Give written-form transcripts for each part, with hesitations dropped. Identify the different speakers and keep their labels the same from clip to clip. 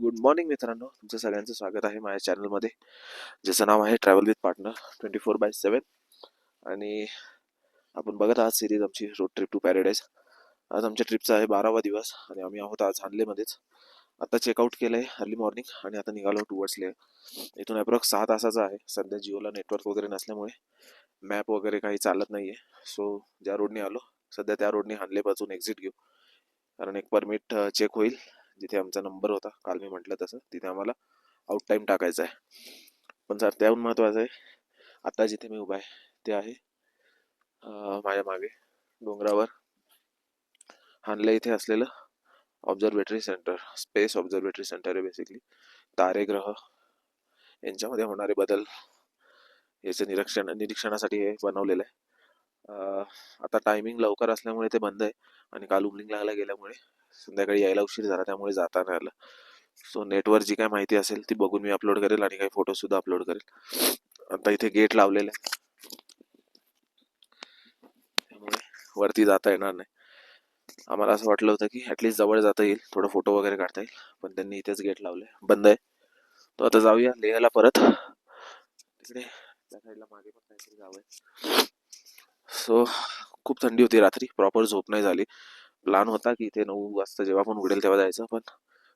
Speaker 1: Good morning मित्रांनो, तुमचं सगळ्यांचं स्वागत आहे माझ्या चॅनलमध्ये, ज्याचं नाव आहे ट्रॅव्हल विथ पार्टनर 24/7. आणि आपण बघत आहात सिरीज आमची रोड ट्रिप टू पॅराडाईज. आज आमच्या ट्रिपचा आहे 12वा दिवस आणि आम्ही आहोत आज हानलेमध्येच. आता चेकआउट केलं आहे अर्ली मॉर्निंग आणि आता निघालो टुवर्ड्स लेह. इथून अप्रॉक्स 6 तासाचा आहे. सध्या जिओला नेटवर्क वगैरे नसल्यामुळे मॅप वगैरे काही चालत नाही आहे. सो ज्या रोडने आलो सध्या त्या रोडने हानलेपासून एक्झिट घेऊ, कारण एक परमिट चेक होईल. जिथे आमचा नंबर होता काल मी म्हटलं तसं, तिथे आम्हाला आउट टाईम टाकायचा आहे. पण सर त्याहून महत्त्वाचं आहे, आता जिथे मी उभा आहे ते आहे माझ्या मागे डोंगरावर हानले इथे असलेलं observatory centre, space observatory centre आहे बेसिकली. तारे ग्रह यांच्यामध्ये होणारे बदल याचं निरीक्षणासाठी हे बनवलेलं आहे. आता टायमिंग लवकर असल्यामुळे ते बंद आहे आणि काल उमलिंगला गेल्यामुळे संध्याकाळी यायला उशीर झाला, त्यामुळे जाता नाही आलं. सो नेटवर जी काय माहिती असेल ती बघून मी अपलोड करेल आणि काही फोटो सुद्धा अपलोड करेल. आता इथे गेट लावलेलं आहे त्यामुळे वरती जाता येणार नाही. आम्हाला असं वाटलं होतं की ऍटलीस्ट जवळ जाता येईल, थोडं फोटो वगैरे काढता येईल, पण त्यांनी इथेच गेट लावलंय, बंद आहे. तो आता जाऊया लेहला परत. तिकडे त्या साईडला मागे पण काहीतरी गाव आहे. सो खूप थंडी होती रात्री, प्रॉपर झोप नाही झाली. प्लॅन होता की इथे 9 वाजता जेव्हा पण उघडेल तेव्हा जायचं, पण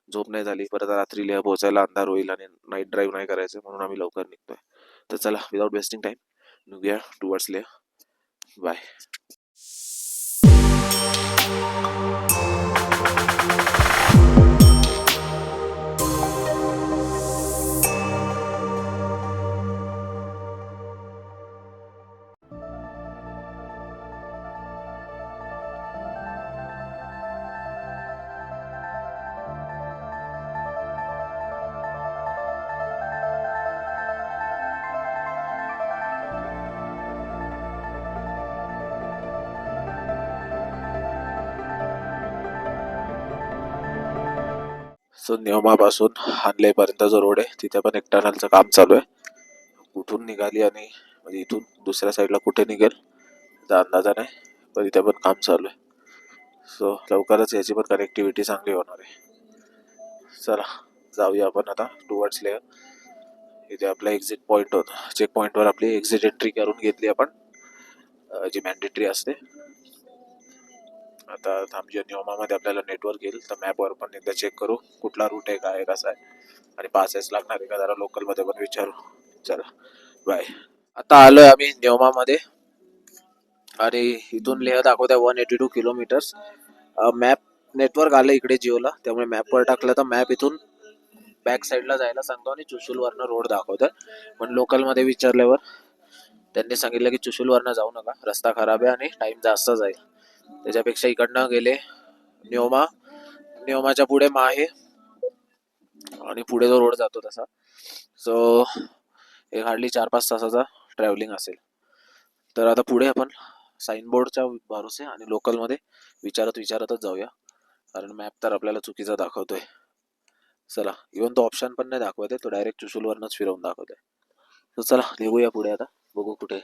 Speaker 1: झोप नाही झाली. परत रात्री लेह पोहोचायला अंधार होईल आणि नाईट ड्राईव्ह नाही करायचं, म्हणून आम्ही लवकर निघतोय. तर चला, विदाउट वेस्टिंग टाइम निघूया टुवर्ड्स लेह. बाय. सो न्योमापासून हानले पर्यंत जो रोड आहे तिथे पण एक टनलचं काम चालू आहे. कुठून निघाली आणि म्हणजे इथून दुसऱ्या साईडला कुठे निघेल त्याचा अंदाजा नाही, पण इथे पण काम चालू आहे. सो लवकरच याची पण कनेक्टिव्हिटी चांगली होणार आहे. चला जाऊया आपण आता टुवर्ड्स लेह. इथे आपला एक्झिट पॉईंट होता, चेक पॉईंटवर आपली एक्झिट एंट्री करून घेतली आपण, जी मॅन्डेटरी असते. आता आमच्या नियमामध्ये आपल्याला नेटवर्क येईल, तर मॅपवर पण एकदा चेक करू कुठला रूट आहे, काय कसा आहे, आणि पासेस लागणार आहे का जरा लोकलमध्ये पण विचारू. चला बाय. आता आलोय आम्ही नियमामध्ये आणि इथून लेह दाखवत आहे 182 किलोमीटर्स. मॅप नेटवर्क आलं इकडे जिओला, त्यामुळे मॅपवर टाकलं तर मॅप इथून बॅक साईडला जायला सांगतो आणि चुशूलवरनं रोड दाखवतोय. पण लोकलमध्ये विचारल्यावर त्यांनी सांगितलं की चुशूलवरनं जाऊ नका, रस्ता खराब आहे आणि टाइम जास्त जाईल. त्याच्यापेक्षा इकडनं गेले न्योमाच्या पुढे माहे आणि पुढे जो रोड जातो तसा. सो एक हार्डली 4-5 तासाचा ट्रॅव्हलिंग असेल. तर आता पुढे आपण साईनबोर्डच्या भरोसे आणि लोकलमध्ये विचारतच जाऊया, कारण मॅप तर आपल्याला चुकीचा दाखवतोय. चला, इव्हन तो ऑप्शन पण नाही दाखवत आहे, तो डायरेक्ट चुशूलवरनच फिरवून दाखवतोय. तर चला निघूया पुढे. आता बघू कुठे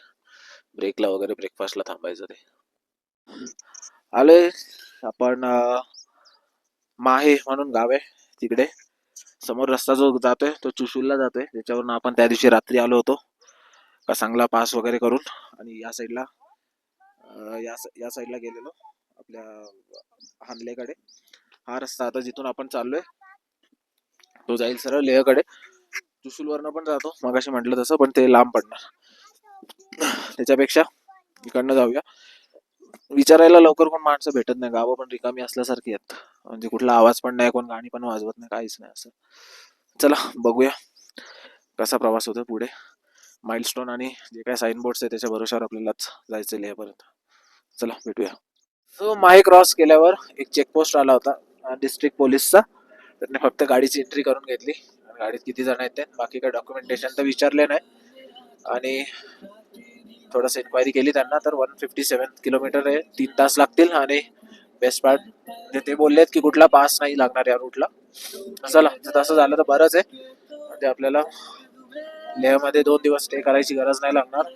Speaker 1: ब्रेकला वगैरे ब्रेकफास्टला थांबायचं ते. आलोय आपण माहे म्हणून गाव आहे तिकडे. समोर रस्ता जो जातोय तो चुशूलला जातोय, त्याच्यावरून आपण त्या दिवशी रात्री आलो होतो का चांगला पास वगैरे करून, आणि या साईडला या साईडला गेलेलो आपल्या हानलेकडे. हा रस्ता आता जिथून आपण चाललोय तो जाईल सरळ लेहकडे. चुशूलवरनं पण जातो मगाशी म्हटलं तसं, पण ते लांब पडणार. त्याच्यापेक्षा इकडनं जाऊया. विचारायला लवकर कोण माणसं भेटत नाही, गावं पण रिकामी असल्यासारखी आहेत, म्हणजे कुठला आवाज पण नाही, कोण गाणी पण वाजवत नाही, काहीच नाही असं. चला बघूया कसा प्रवास होतो पुढे. माइलस्टोन आणि जे काय साईन बोर्ड्स आहे त्याच्या भरोशावर आपल्यालाच जायचं लेहपर्यंत. चला भेटूया. सो माहे क्रॉस केल्यावर एक चेकपोस्ट आला होता डिस्ट्रिक्ट पोलीसचा. त्यांनी फक्त गाडीची एंट्री करून घेतली, गाडीत किती जण आहेत ते, बाकी काही डॉक्युमेंटेशन तर विचारले नाही. आणि थोडंसं इन्क्वायरी केली त्यांना, तर 157 किलोमीटर आहे, 3 तास लागतील. आणि बेस्ट पार्ट म्हणजे ते बोललेत की कुठला पास नाही लागणार या रूटला. चला तसं झालं तर बरंच आहे, म्हणजे आपल्याला लेहमध्ये 2 दिवस स्टे करायची गरज नाही लागणार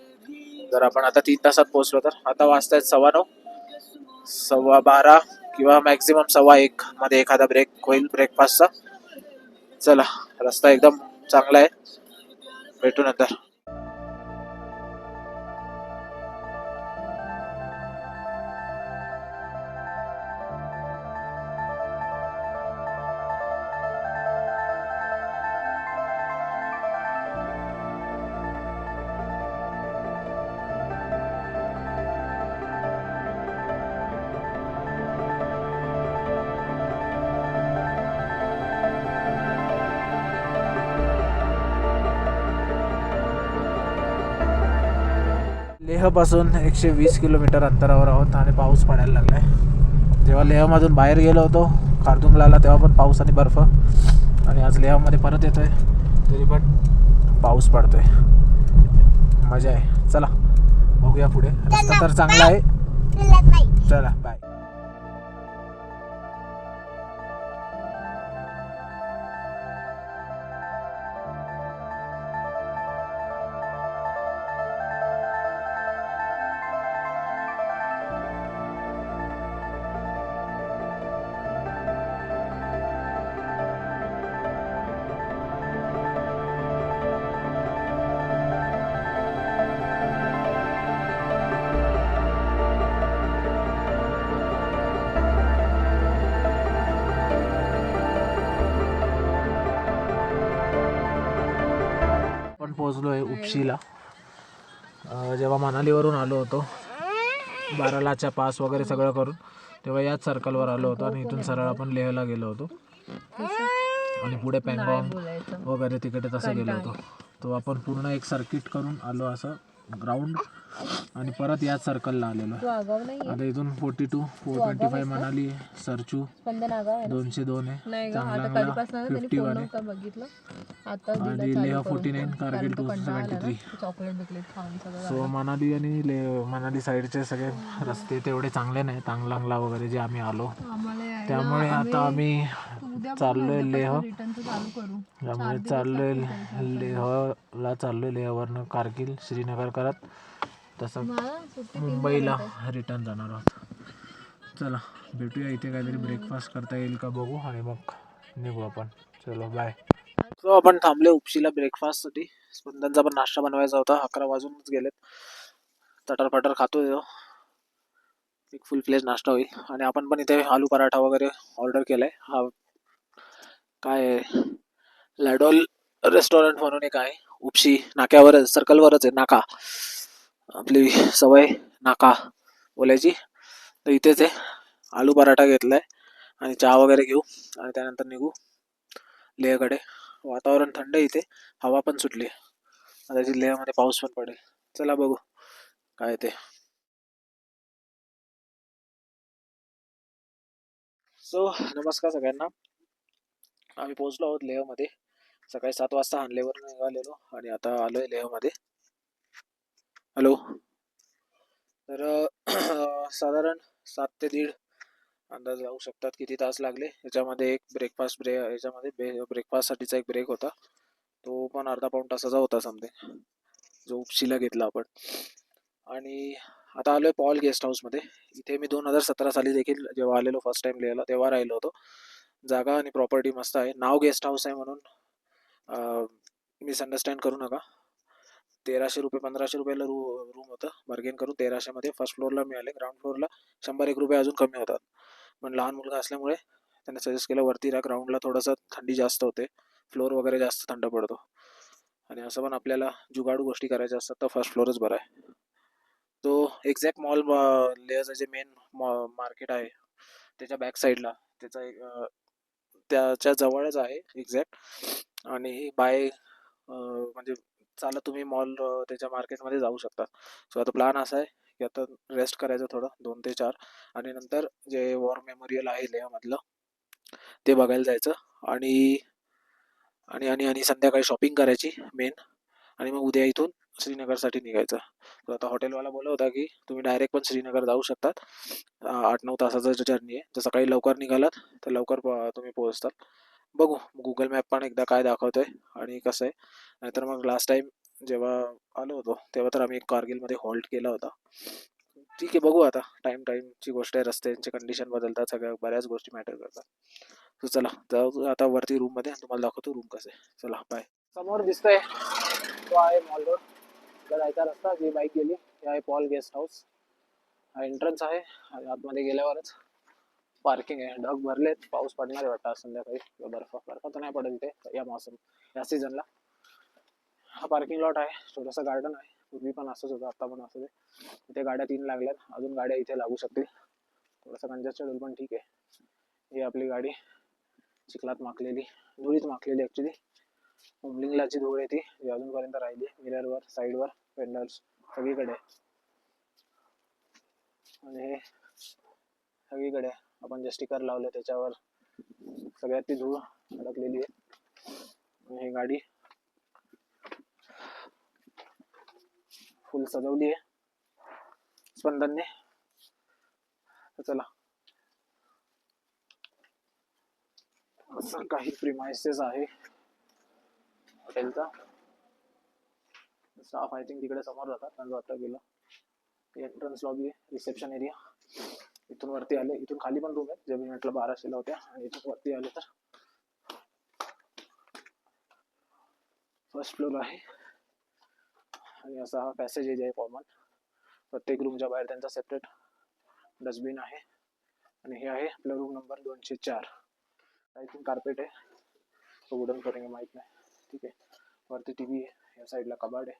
Speaker 1: जर आपण आता 3 तासात पोहोचलो तर. आता वाजतायत 9:15, 12:15 किंवा मॅक्झिमम 1:15 मध्ये एखादा ब्रेक होईल ब्रेकफास्टचा. चला, रस्ता एकदम चांगला आहे. भेटू नंतर. लेहपासून 120 किलोमीटर अंतरावर आहोत आणि पाऊस पडायला लागला आहे. जेव्हा लेहमधून बाहेर गेलो होतो खारदुंगला तेव्हा पण पाऊस आणि बर्फ, आणि आज लेहमध्ये परत येतो आहे तरी पण पाऊस पडतो आहे. मजा आहे. चला बघूया पुढे. रस्ता तर चांगला आहे. चला बाय. आपण पोहोचलो आहे उपशीला. जेव्हा मनालीवरून आलो होतो 12लाच्या पास वगैरे सगळं करून, तेव्हा याच सर्कलवर आलो होतो आणि इथून सरळ आपण लेहला गेलो होतो आणि पुढे पँगॉन्ग वगैरे तिकडे तसं गेलो होतो. तो आपण पूर्ण एक सर्किट करून आलो असं ग्राउंड, आणि परत याच सर्कलला आलेलो. आता इथून 42, 425 मनाली, सरचू 202 आहे, चांगला 51 आहे, आणि लेह 49, कारगिल 273. सो मनाली आणि मनाली साईडचे सगळे रस्ते तेवढे चांगले नाही, तांगलांगला वगैरे जे आम्ही आलो, त्यामुळे आता आम्ही चाललोय लेह. त्यामुळे चाललोय लेहवरनं कारगिल, श्रीनगर करत तसं मुंबईला रिटर्न जाणार आहोत. चला भेटूया इथे, काहीतरी ब्रेकफास्ट करता येईल का बघू आणि मग निघू आपण. चलो बाय. सो आपण थांबले उपशीला ब्रेकफास्टसाठी. स्पंदनचा पण नाश्ता बनवायचा होता. 11 वाजूनच गेलेत. चटरपटर खातो एक फुल फ्लेज नाश्ता होईल. आणि आपण पण इथे आलू पराठा वगैरे ऑर्डर केलाय. हा काय लॅडोल रेस्टॉरंट म्हणून एक आहे उपशी नाक्यावरच, सर्कलवरच आहे. नाका, आपली सवय नाका बोलायची, तर इथेच आहे. आलू पराठा घेतलाय आणि चहा वगैरे घेऊ आणि त्यानंतर निघू लेहकडे. वातावरण थंड आहे इथे, हवा पण सुटली. आता लेहमध्ये पाऊस पण पडेल. चला बघू काय ते. सो नमस्कार सगळ्यांना. आम्ही पोहोचलो आहोत लेहमध्ये. सकाळी 7 वाजता हानलेवर निघालेलो आणि आता आलोय लेहमध्ये. हॅलो. तर साधारण 7 ते 1.5 अंदाज लावू शकतात किती तास लागले. याच्यामध्ये एक याच्यामध्ये ब्रेकफास्टसाठीचा एक ब्रेक होता, तो पण अर्धा पाऊण तासाचा होता समथिंग, जो उपशीला घेतला आपण. आणि आता आलोय पॉल गेस्ट हाऊसमध्ये. इथे मी 2017 साली देखील जेव्हा आलेलो फर्स्ट टाइम लिहायला तेव्हा राहिलो होतो. जागा आणि प्रॉपर्टी मस्त आहे. नाव गेस्ट हाऊस आहे म्हणून मिसअंडरस्टँड करू नका. 1300 रुपये 1500 रुपयाला रूम होतं. बार्गेन करून 1300 मध्ये फर्स्ट फ्लोअरला मिळाले. ग्राउंड फ्लोअरला 100-1 रुपये अजून कमी होतात. पण लहान मुलगा असल्यामुळे त्याने सजेस्ट केलं वरती राहा, ग्राउंडला थोडंसं थंडी जास्त होते, फ्लोअर वगैरे जास्त थंड पडतो. आणि असं पण आपल्याला जुगाडू गोष्टी करायच्या असतात तर फर्स्ट फ्लोअरच बरा आहे. तो एक्झॅक्ट मॉल लेअरचं जे मेन मार्केट आहे त्याच्या बॅक साईडला, त्याच्या जवळच आहे एक्झॅक्ट. आणि म्हणजे चालत तुम्ही मॉल त्याच्या मार्केटमध्ये जाऊ शकता. सो आता प्लॅन असा आहे की आता रेस्ट करायचं थोडं 2 ते 4, आणि नंतर जे वॉर मेमोरियल आहे लेहमधलं ते बघायला जायचं. आणि आणि आणि आणि संध्याकाळी शॉपिंग करायची मेन, आणि मग उद्या इथून श्रीनगरसाठी निघायचं. तर आता हॉटेलवाला बोलला होता की तुम्ही डायरेक्ट पण श्रीनगर जाऊ शकतात. 8-9 तासाचा जर्नी आहे. तर सकाळी लवकर निघालात तर लवकर तुम्ही पोहोचतात. बघू गुगल मॅप पण एकदा काय दाखवतोय आणि कसं आहे. नाहीतर मग लास्ट टाइम जेव्हा आलो होतो तेव्हा तर आम्ही कारगिलमध्ये हॉल्ट केला होता. ठीक आहे, बघू आता. टाईमची गोष्ट आहे, रस्त्यांची कंडिशन बदलतात, सगळ्या बऱ्याच गोष्टी मॅटर करतात. तर चला जाऊ आता वरती रूम मध्ये, तुम्हाला दाखवतो रूम कसे. चला बाय. समोर दिसतंय तो आहे मॉल रोड, जायचा रस्ता. जी बाईक गेली हे आहे पॉल गेस्ट हाऊस. हा एंट्रन्स आहे आणि आतमध्ये गेल्यावरच पार्किंग आहे. ढग भरलेत, पाऊस पडणार आहे वाटतं संध्याकाळी, किंवा बर्फ तर नाही पडत इथे या मौसम या सीझनला. हा पार्किंग लॉट आहे, छोटासा गार्डन आहे. पूर्वी पण असंच होतं, आता पण असंच आहे. इथे गाड्या 3 लागल्यात, अजून गाड्या इथे लागू शकतील. थोडासा कंजेस्टेड होईल पण ठीक आहे. ही आपली गाडी चिखलात माखलेली, धुळीत माखलेली ॲक्च्युली. होमलिंगलाची धूळ आहे ती, जी अजूनपर्यंत राहिली. मिररवर, साईडवर, फेंडर्स सगळीकडे. आणि हे सगळीकडे आपण जे स्टिकर लावले त्याच्यावर सगळ्यात ती धूळ अडकलेली आहे. आणि ही गाडी फुल सजवली आहे स्पंदनने. तर चला, असं काही प्रिमाइसेस आहे हॉटेलचा. स्टाफ आय थिंक तिकडे समोर जातात, त्यांचं आता गेलं. एंट्रन्स लॉबी आहे, रिसेप्शन एरिया. इथून वरती आले, इथून खाली पण रूम आहे, जे मी म्हटलं 1200 होत्या. आणि इथून वरती आले तर फर्स्ट फ्लोर आहे. आणि असा हा पॅसेज आहे कॉमन. प्रत्येक रूमच्या बाहेर त्यांचा सेपरेट डस्टबिन आहे. आणि हे आहे आपला room number 204. I think carpet आहे, तो वुडन फ्लोरिंग आहे, माहीत नाही. ठीक आहे. वरती टी व्ही आहे, या साईडला कबाड आहे,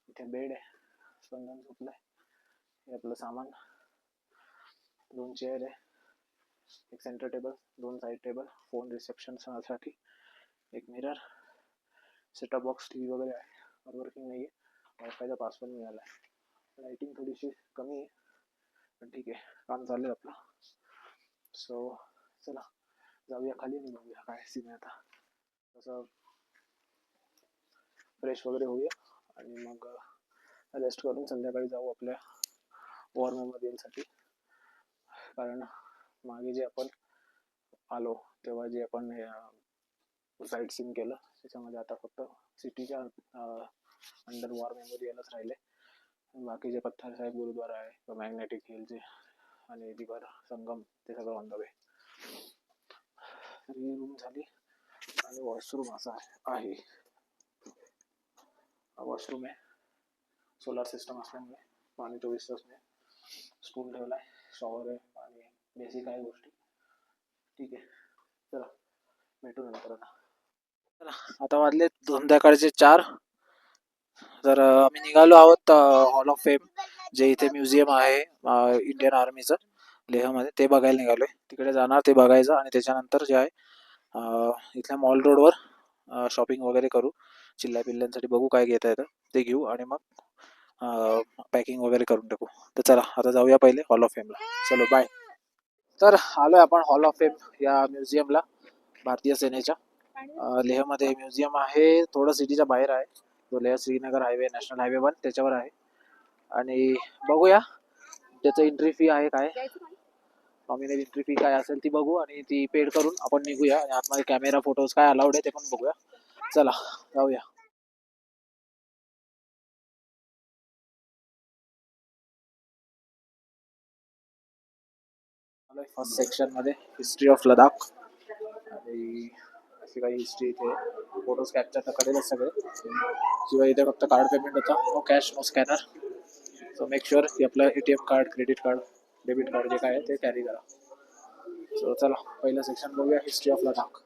Speaker 1: इथे बेड आहे, स्पंदन झोपलाय. हे आपलं सामान, 2 चेअर आहे, एक centre table, 2 side table, phone रिसेप्शनसाठी, एक mirror, setup box, T V वगैरे आहे. पण वर्किंग नाही आहे. वायफायचा पासवर्ड मिळाला आहे. लाईटिंग थोडीशी कमी आहे पण ठीक आहे, काम चालू आहे आपलं. सो चला जाऊया खाली आणि बघूया काय सीन आहे. आता तसं फ्रेश वगैरे होऊया आणि मग रेस्ट करून संध्याकाळी जाऊ आपल्या वॉर मेमोरियलसाठी. कारण मागे जे आपण आलो तेव्हा जे आपण साईट सीन केलं त्याच्यामध्ये आता फक्त सिटीच्या अंडर वॉर मेमोरियलच राहिले. बाकी जे पत्थर साहेब गुरुद्वारा आहे, मॅग्नेटिक हिलचे आणि दिगर संगम, ते सगळं on the way. He room झाली. आणि वॉशरूम असा आहे, वॉशरूम आहे, सोलार सिस्टम असल्यामुळे पाणी 24 तास मिळेल. स्पून ठेवला आहे, शॉवर आहे आणि बेसिक आहे गोष्टी. ठीक आहे, चला भेटू नंतर. चला आता वाजले संध्याकाळचे 4. तर आम्ही निघालो आहोत हॉल ऑफ फेम, जे इथे म्युझियम आहे इंडियन आर्मीचं लेहमध्ये, ते बघायला निघालोय. तिकडे जाणार, ते बघायचं. आणि त्याच्यानंतर जे आहे इथल्या मॉल रोडवर शॉपिंग वगैरे करू. चिल्ल्या पिल्ल्यांसाठी बघू काय घेता येतं ते घेऊ आणि मग पॅकिंग वगैरे करून टाकू. तर चला आता जाऊया पहिले हॉल ऑफ फेमला. चलो बाय. तर आलोय आपण हॉल ऑफ फेम या म्युझियमला, भारतीय सेनेच्या. लेहमध्ये म्युझियम आहे, थोडं सिटीच्या बाहेर आहे. तो Leh Srinagar highway, national highway 1 त्याच्यावर आहे. आणि बघूया त्याचं एंट्री फी आहे काय, नॉमिनल एंट्री फी काय असेल ती बघू आणि ती पेड करून आपण निघूया. आणि आतमध्ये कॅमेरा फोटोज काय अलाउड आहे ते पण बघूया. चला जाऊया. फर्स्ट सेक्शन मध्ये हिस्ट्री ऑफ लडाख. आणि अशी काही हिस्ट्री इथे, फोटोज कॅप्चर तर करेलच सगळे. शिवाय इथे फक्त कार्ड पेमेंट होता, no cash no scanner. So make sure की आपलं ATM card, credit card, debit card जे काय आहे ते कॅरी करा. सो चला पहिलं सेक्शन बघूया, हिस्ट्री ऑफ लडाख.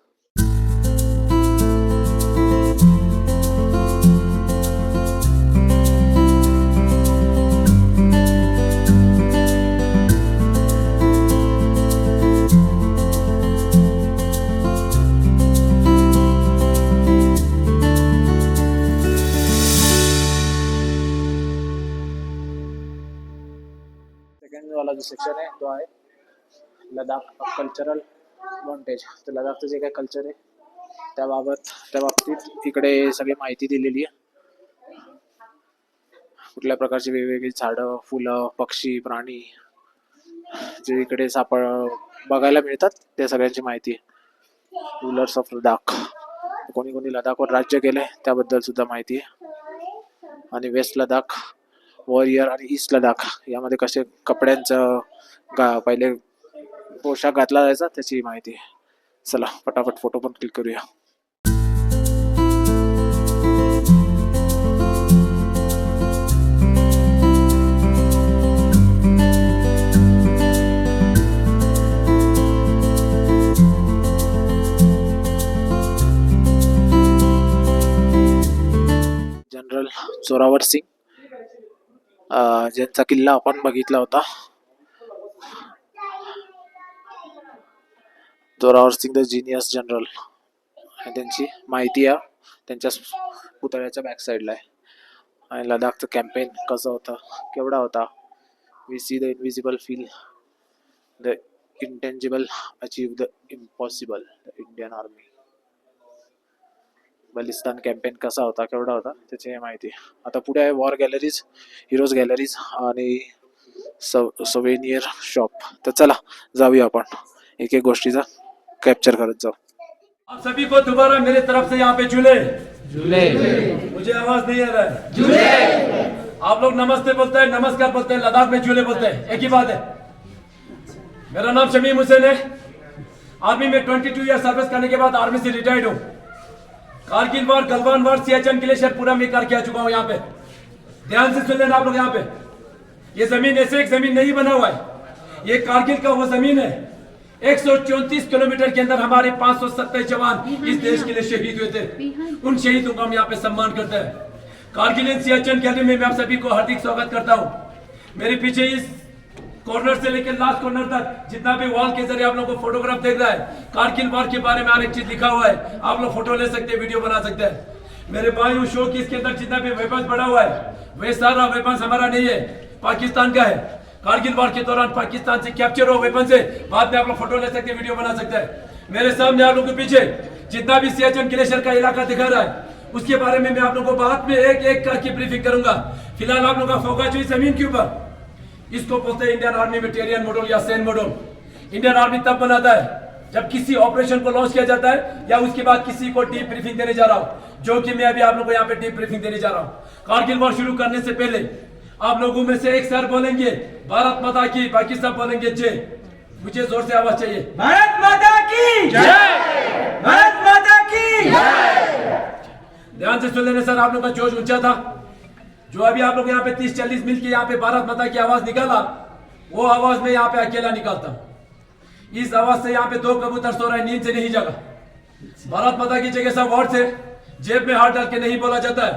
Speaker 1: सेकंड वाला जो सेक्शन आहे तो आहे लडाख कल्चरल मॉन्टेज. तर लडाखचं जे काही कल्चर आहे त्या बाबतीत इकडे सगळी माहिती दिलेली आहे. कुठल्या प्रकारची वेगवेगळी झाडं, फुलं, पक्षी, प्राणी जे इकडे बघायला मिळतात त्या सगळ्यांची माहिती आहे. रूलर्स ऑफ लडाख, कोणी कोणी लडाखवर राज्य केले त्याबद्दल सुद्धा माहिती आहे. आणि वेस्ट लडाख वॉरियर आणि ईस्ट लडाख यामध्ये कसे कपड्यांचं पहिले पोशाख घातला जायचा त्याची माहिती आहे. चला फटाफट फोटो पण क्लिक करूया. जनरल जोरावर सिंग ज्यांचा किल्ला आपण बघितला होता. जोरावर सिंग द जिनियस जनरल, त्यांची माहिती आहे त्यांच्या पुतळ्याच्या बॅक साईडला आहे. आणि लडाखचं कॅम्पेन कसं होतं, केवढा होता. We see the invisible feel the intangible achieve the impossible, the Indian army. Baltistan campaign कसा होता, केवढा होता, त्याची माहिती. आता पुढे आहे वॉर गॅलरीज, हिरोज गॅलरीज आणि सोवेनियर शॉप. तर चला जाऊया आपण एक एक गोष्टीचा कैप्चर करत जाओ.
Speaker 2: आप सभी को दोबारा मेरे तरफ से यहाँ पे झूले झूले. मुझे आवाज नहीं आ रहा है. झूले. आप लोग नमस्ते बोलते हैं, नमस्कार बोलते हैं, लद्दाख में झूले बोलते हैं, एक ही बात है. मेरा नाम शमीम हुसैन है. आर्मी में 22 ईयर सर्विस करने के बाद आर्मी से रिटायर्ड हूँ. कारगिल वार, गलवान वार, सियाचिन ग्लेशियर पूरा मैं करके आ चुका हूँ. यहाँ पे ध्यान से सुन लेना आप लोग. यहाँ पे ये जमीन ऐसे एक जमीन नहीं बना हुआ है. ये कारगिल का वो जमीन है. 134 किलोमीटर के अंदर हमारे 570 जवान इस देश के लिए शहीद हुए थे. उन शहीदों का हम यहाँ पे सम्मान करते हैं. कारगिल एंड सियाचिन गैलरी में मैं आप सभी को हार्दिक स्वागत करता हूँ. मेरे पीछे इस कॉर्नर से लेकर लास्ट कॉर्नर तक जितना भी वॉल के जरिए आप लोगों को फोटोग्राफ देख रहा है, कारगिल वार के बारे में हर एक चीज लिखा हुआ है. आप लोग फोटो ले सकते हैं, वीडियो बना सकते हैं. मेरे भाई शो की इसके अंदर जितना भी वेपन्स पड़ा हुआ है, वे सारा वेपन्स हमारा नहीं है, पाकिस्तान का है. कारगिल वार के दौरान पाकिस्तान से कैप्चर हुआ वेपन से बाद में आप लोग फोटो ले सकते हैं, वीडियो बना सकते हैं. मेरे सामने आप लोगों के पीछे जितना भी सियाचिन ग्लेशियर का इलाका दिखा रहा है, उसके बारे में मैं आप लोगों को बाद में एक एक करके ब्रीफिंग करूंगा. फिलहाल आप लोगों का फोकस जो जमीन के ऊपर, इसको बोलते हैं इंडियन आर्मी में टेरियन मॉडल या सेन मॉडल. इंडियन आर्मी तब बनाता है जब किसी ऑपरेशन को लॉन्च किया जाता है या उसके बाद किसी को डीप ब्रीफिंग देने जा रहा हूं, जो कि मैं अभी आप लोगों को यहाँ पे डीप ब्रीफिंग देने जा रहा हूं. कारगिल वॉर शुरू करने से पहले आप लोगों में से एक सर बोलेंगे भारत माता की, पाकिस्तान बोलेंगे जय. मुझे जोर से आवाज चाहिए. भारत माता की जय. भारत माता की जय. ध्यान से सुन लेने सर, आप लोग का जोश ऊंचा था. जो अभी आप लोग यहाँ पे 30-40 मिल के यहाँ पे भारत माता की आवाज निकाला, वो आवाज में यहाँ पे अकेला निकालता हूँ. इस आवाज से यहाँ पे 2 कबूतर सो रहे, नींद से नहीं जागा. भारत माता की जगह सब वर्ड से जेब में हाथ डाल के नहीं बोला जाता है,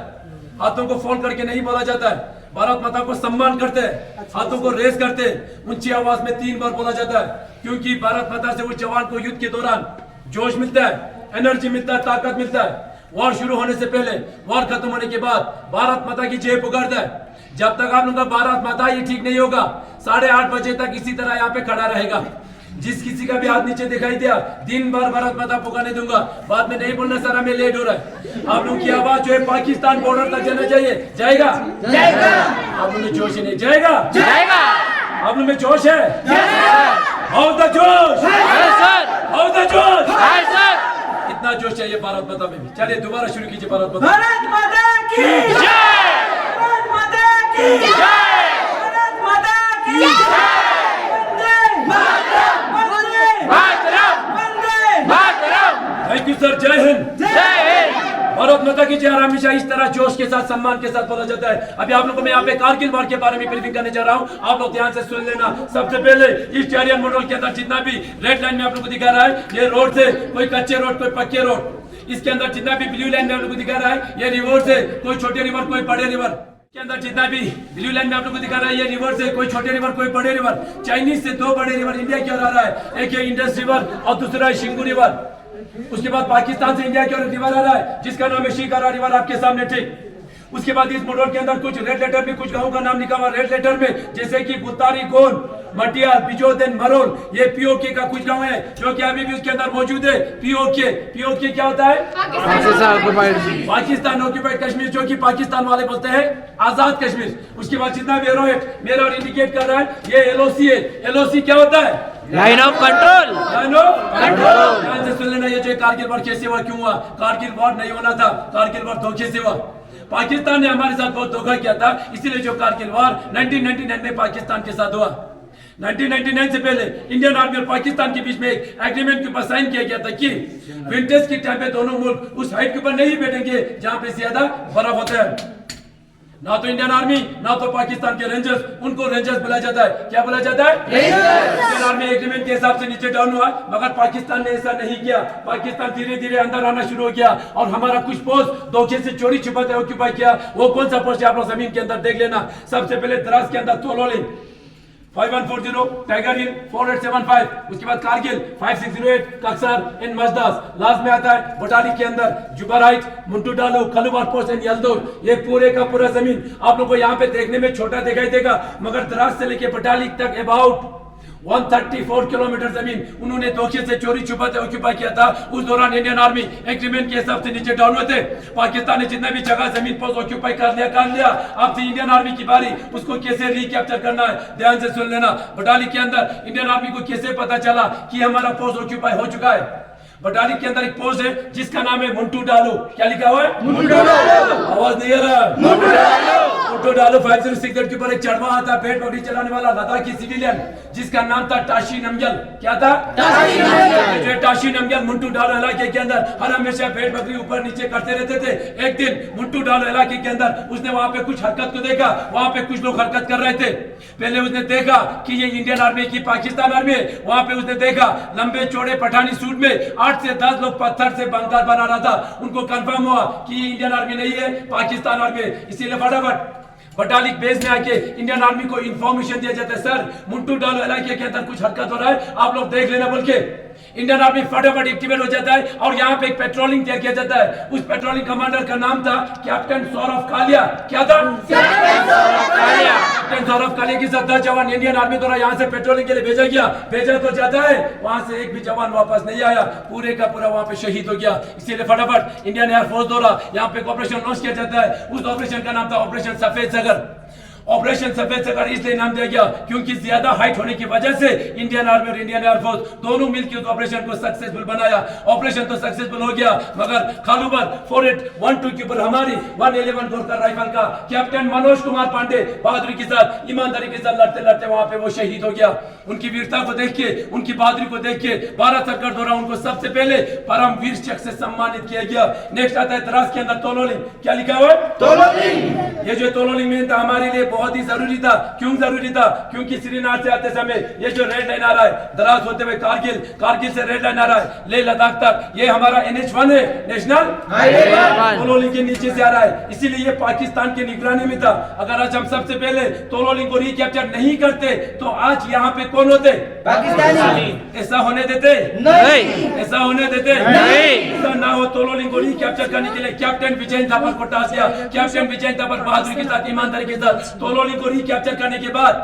Speaker 2: हाथों को फोल्ड करके नहीं बोला जाता है. भारत माता को सम्मान करते हैं, हाथों को रेस करते हैं, ऊंची आवाज में 3 बार बोला जाता है. क्योंकि भारत माता से उस जवान को युद्ध के दौरान जोश मिलता है, एनर्जी मिलता है, ताकत मिलता है. वॉर शुरू होने से पहले, वॉर खत्म होने के बाद भारत माता की जय पुकारता है. जब तक आप लोगों का भारत माता ही ठीक नहीं होगा, 8:30 बजे तक इसी तरह यहाँ पे खड़ा रहेगा. जिस किसी का भी हाथ नीचे दिखाई दिया, दिन भर भारत माता पुकारने दूंगा. बाद में नहीं बोलना सर हमें लेट हो रहा है. आप लोगों की आवाज जो है पाकिस्तान बॉर्डर तक जाना चाहिए. जाएगा? जाएगा. आप लोगों में जोश ही नहीं. जाएगा? जाएगा. आप लोगों में जोश है? हाउ द जोश? हाउ द जोश? इतना जोश चाहिए भारत माता में भी. चलिए दोबारा शुरू कीजिए. भारत माता, भारत माता की जय. भारत माता की जय. भारत माता की जय. Thank you sir. जय हिंद. जय हिंद. भारत माता की जय. हमेशा इस तरह जोश के साथ, सम्मान के साथ बोला जाता है. अभी आप लोगों को मैं यहाँ पे कारगिल वार के बारे में ब्रीफिंग करने जा रहा हूँ. आप लोग ध्यान से सुन लेना. सबसे पहले इस टेरियन मॉडल के अंदर जितना भी रेड लाइन में आप लोग को दिखा रहा है, ये रोड से, कोई कच्चे रोड, कोई पक्के रोड. इसके अंदर जितना भी ब्लू लाइन में आप लोग को दिखा रहा है, ये रिवर से, कोई छोटे रिवर, कोई बड़े रिवर. के अंदर जितना भी ब्लू लाइन में आप लोग को दिखा रहा है, ये रिवर से, कोई छोटे रिवर, कोई बड़े रिवर. चाइनीज से 2 बड़े रिवर इंडिया की ओर आ रहा है. एक है इंडस रिवर और दूसरा है शिंगू रिवर. उसके बाद पाकिस्तान से इंडिया की ओर रिवर आ रहा है जिसका नाम है शिकारा रिवर, आपके सामने. ठीक. उसके बाद इस मॉडल के अंदर कुछ रेड लेटर में कुछ गांवों का नाम लिखा हुआ रेड लेटर में, जैसे कि बुतारी, गोन, मटियाल, बिजोदन, मरोल. ये पीओके का कुछ गांव है जो कि अभी भी उसके अंदर मौजूद है. पीओके, पीओके क्या होता है? पाकिस्तान ऑक्यूपाइड कश्मीर, जो कि पाकिस्तान वाले बोलते हैं आजाद कश्मीर. उसके बाद जितना भी मेरा इंडिकेट कर रहा है, ये एलओसी है. एलओसी क्या होता है? Line of control. Line of control. ध्यान से सुन लेना. ये जो कारगिल वॉर कैसे हुआ, क्यों हुआ? कारगिल वॉर नहीं होना था, कारगिल वॉर धोखे से हुआ. पाकिस्तान ने हमारे साथ बहुत धोखा किया था, इसीलिए जो कारगिल वॉर 1999 में पाकिस्तान के साथ हुआ. 1999 से पहले इंडियन आर्मी और पाकिस्तान के बीच में एक एग्रीमेंट के ऊपर साइन किया गया था कि विंटर्स के टाइम पे दोनों मुल्क उस हाइट के ऊपर नहीं बैठेंगे जहां पे ज्यादा बर्फ होता है। ना तो इंडियन आर्मी ना तो पाकिस्तान के रेंजर्स, उनको रेंजर्स बुलाया जाता है। क्या बुलाया जाता है? इंडियन आर्मी एग्रीमेंट के हिसाब से नीचे डाउन हुआ, मगर पाकिस्तान ने ऐसा नहीं किया। पाकिस्तान धीरे धीरे अंदर आना शुरू हो गया और हमारा कुछ पोस्ट धोखे से चोरी छुपाते ऑक्यूपाई किया। वो कौन सा पोस्ट है आप लोग जमीन के अंदर देख लेना। सबसे पहले द्रास के अंदर तोलोलिंग 5140, टाइगर हिल 4875, उसके बाद कारगिल 5608, कक्सर इन मजदास, लास्ट में आता है बटाली के अंदर जुबाराइट, मुंटू डालू, खलुबार पोस्ट एंड यलदौर। ये पूरे का पूरा जमीन आप लोगों को यहाँ पे देखने में छोटा दिखाई देगा, मगर द्रास से लेके बटाली तक अबाउट 134 किलोमीटर जमीन उन्होंने धोखे से चोरी छुपाते ऑक्यूपाई किया था। उस दौरान इंडियन आर्मी एग्रीमेंट के हिसाब से नीचे डाउन हुए थे। पाकिस्तान ने जितना भी जगह जमीन पर ऑक्यूपाई कर लिया। अब थी इंडियन आर्मी की बारी, उसको कैसे रिकैप्चर करना है ध्यान से सुन लेना। बटाली के अंदर इंडियन आर्मी को कैसे पता चला कि हमारा पोस्ट ऑक्यूपाई हो चुका है। बटाली के अंदर एक पोस्ट है जिसका नाम है मुंटू डालू। क्या लिखा हुआ है? मुंटू डालू। आवाज नहीं आ रहा? मुंटू डालू। मुंटू डालू 5068 के ऊपर एक चढ़वा आता है, पेट पकड़ी चलाने वाला लद्दाखी सिविलियन जिसका नाम था टाशी नमग्याल। क्या था? टाशी नमग्याल। टाशी नमग्याल मुंटू डालू इलाके के अंदर हर हमेशा पेट पकड़ी ऊपर नीचे करते रहते थे। एक दिन मुंटू डालू इलाके के अंदर उसने वहां पे कुछ हरकत को देखा, वहां पे कुछ लोग हरकत कर रहे थे। पहले उसने देखा कि ये इंडियन आर्मी की पाकिस्तान आर्मी है। वहां पे उसने देखा लंबे चौड़े पठानी सूट में 8 से 10 लोग पत्थर से बंकर बना रहा था। उनको कंफर्म हुआ कि इंडियन आर्मी नहीं है, पाकिस्तान आर्मी है। इसीलिए फटाफट बटालिक बेस में आके इंडियन आर्मी को इंफॉर्मेशन दिया जाता है, सर मुंटू डालू इलाके के अंदर कुछ हरकत हो रहा है, आप लोग देख लेना बोल के। इंडियन आर्मी फटाफट एक्टिवेट हो जाता है और यहाँ पे एक पेट्रोलिंग किया जाता है। उस पेट्रोलिंग कमांडर का नाम था कैप्टन सौरभ कालिया। क्या था? कैप्टन सौरभ कालिया की 10 जवान इंडियन आर्मी द्वारा यहाँ से पेट्रोलिंग के लिए भेजा गया। भेजा तो जाता है, वहां से एक भी जवान वापस नहीं आया, पूरे का पूरा वहां पे शहीद हो गया। इसीलिए फटाफट इंडियन एयरफोर्स द्वारा यहाँ पे ऑपरेशन लॉन्च किया जाता है। उस ऑपरेशन का नाम था ऑपरेशन सफेद सागर। ऑपरेशन सफेद सागर इसलिए नाम दिया गया क्योंकि ज्यादा हाइट होने की वजह से इंडियन आर्मी और इंडियन एयरफोर्स दोनों मिलकर उस ऑपरेशन को सक्सेसफुल बनाया। ऑपरेशन तो सक्सेसफुल हो गया, मगर खालूबर 4812 के ऊपर हमारी 111 गोरखा राइफल का कैप्टन मनोज कुमार पांडे बहादुरी के साथ ईमानदारी के साथ लड़ते लड़ते वहां पे वो शहीद हो गया। उनकी वीरता को देख के, उनकी बहादुरी को देख के भारत सरकार द्वारा उनको सबसे पहले परमवीर चक्र से सम्मानित किया गया। नेक्स्ट आता है द्रास के अंदर तोलोलिंग। क्या लिखा हुआ है? तोलोलिंग। ये जो तोलोलिंग में था हमारे लिए बहुत ही जरूरी था। क्यों जरूरी था? क्योंकि श्रीनगर से आते समय ये जो रेड लाइन आ रहा है, द्रास होते हुए कारगिल, कारगिल से रेड लाइन आ रहा है लेह लद्दाख तक, ये हमारा NH1 है, नेशनल हाईवे। तोलोलिंग के नीचे से आ रहा है, इसीलिए ये पाकिस्तान की निगरानी में था। अगर आज हम सबसे पहले तोलोलिंग को रिकैप्चर नहीं करते तो आज यहाँ पे कौन होते? पाकिस्तानी। ऐसा होने देते नहीं, ऐसा होने देते नहीं। ऐसा ना हो, तोलोलिंग को रिकैप्चर करने के लिए कैप्टन विजय थापर को टास्क दिया। कैप्टन विजय थापर बहादुरी के साथ, ईमानदारी के साथ तोलोलिंग को रिकैप्चर करने के बाद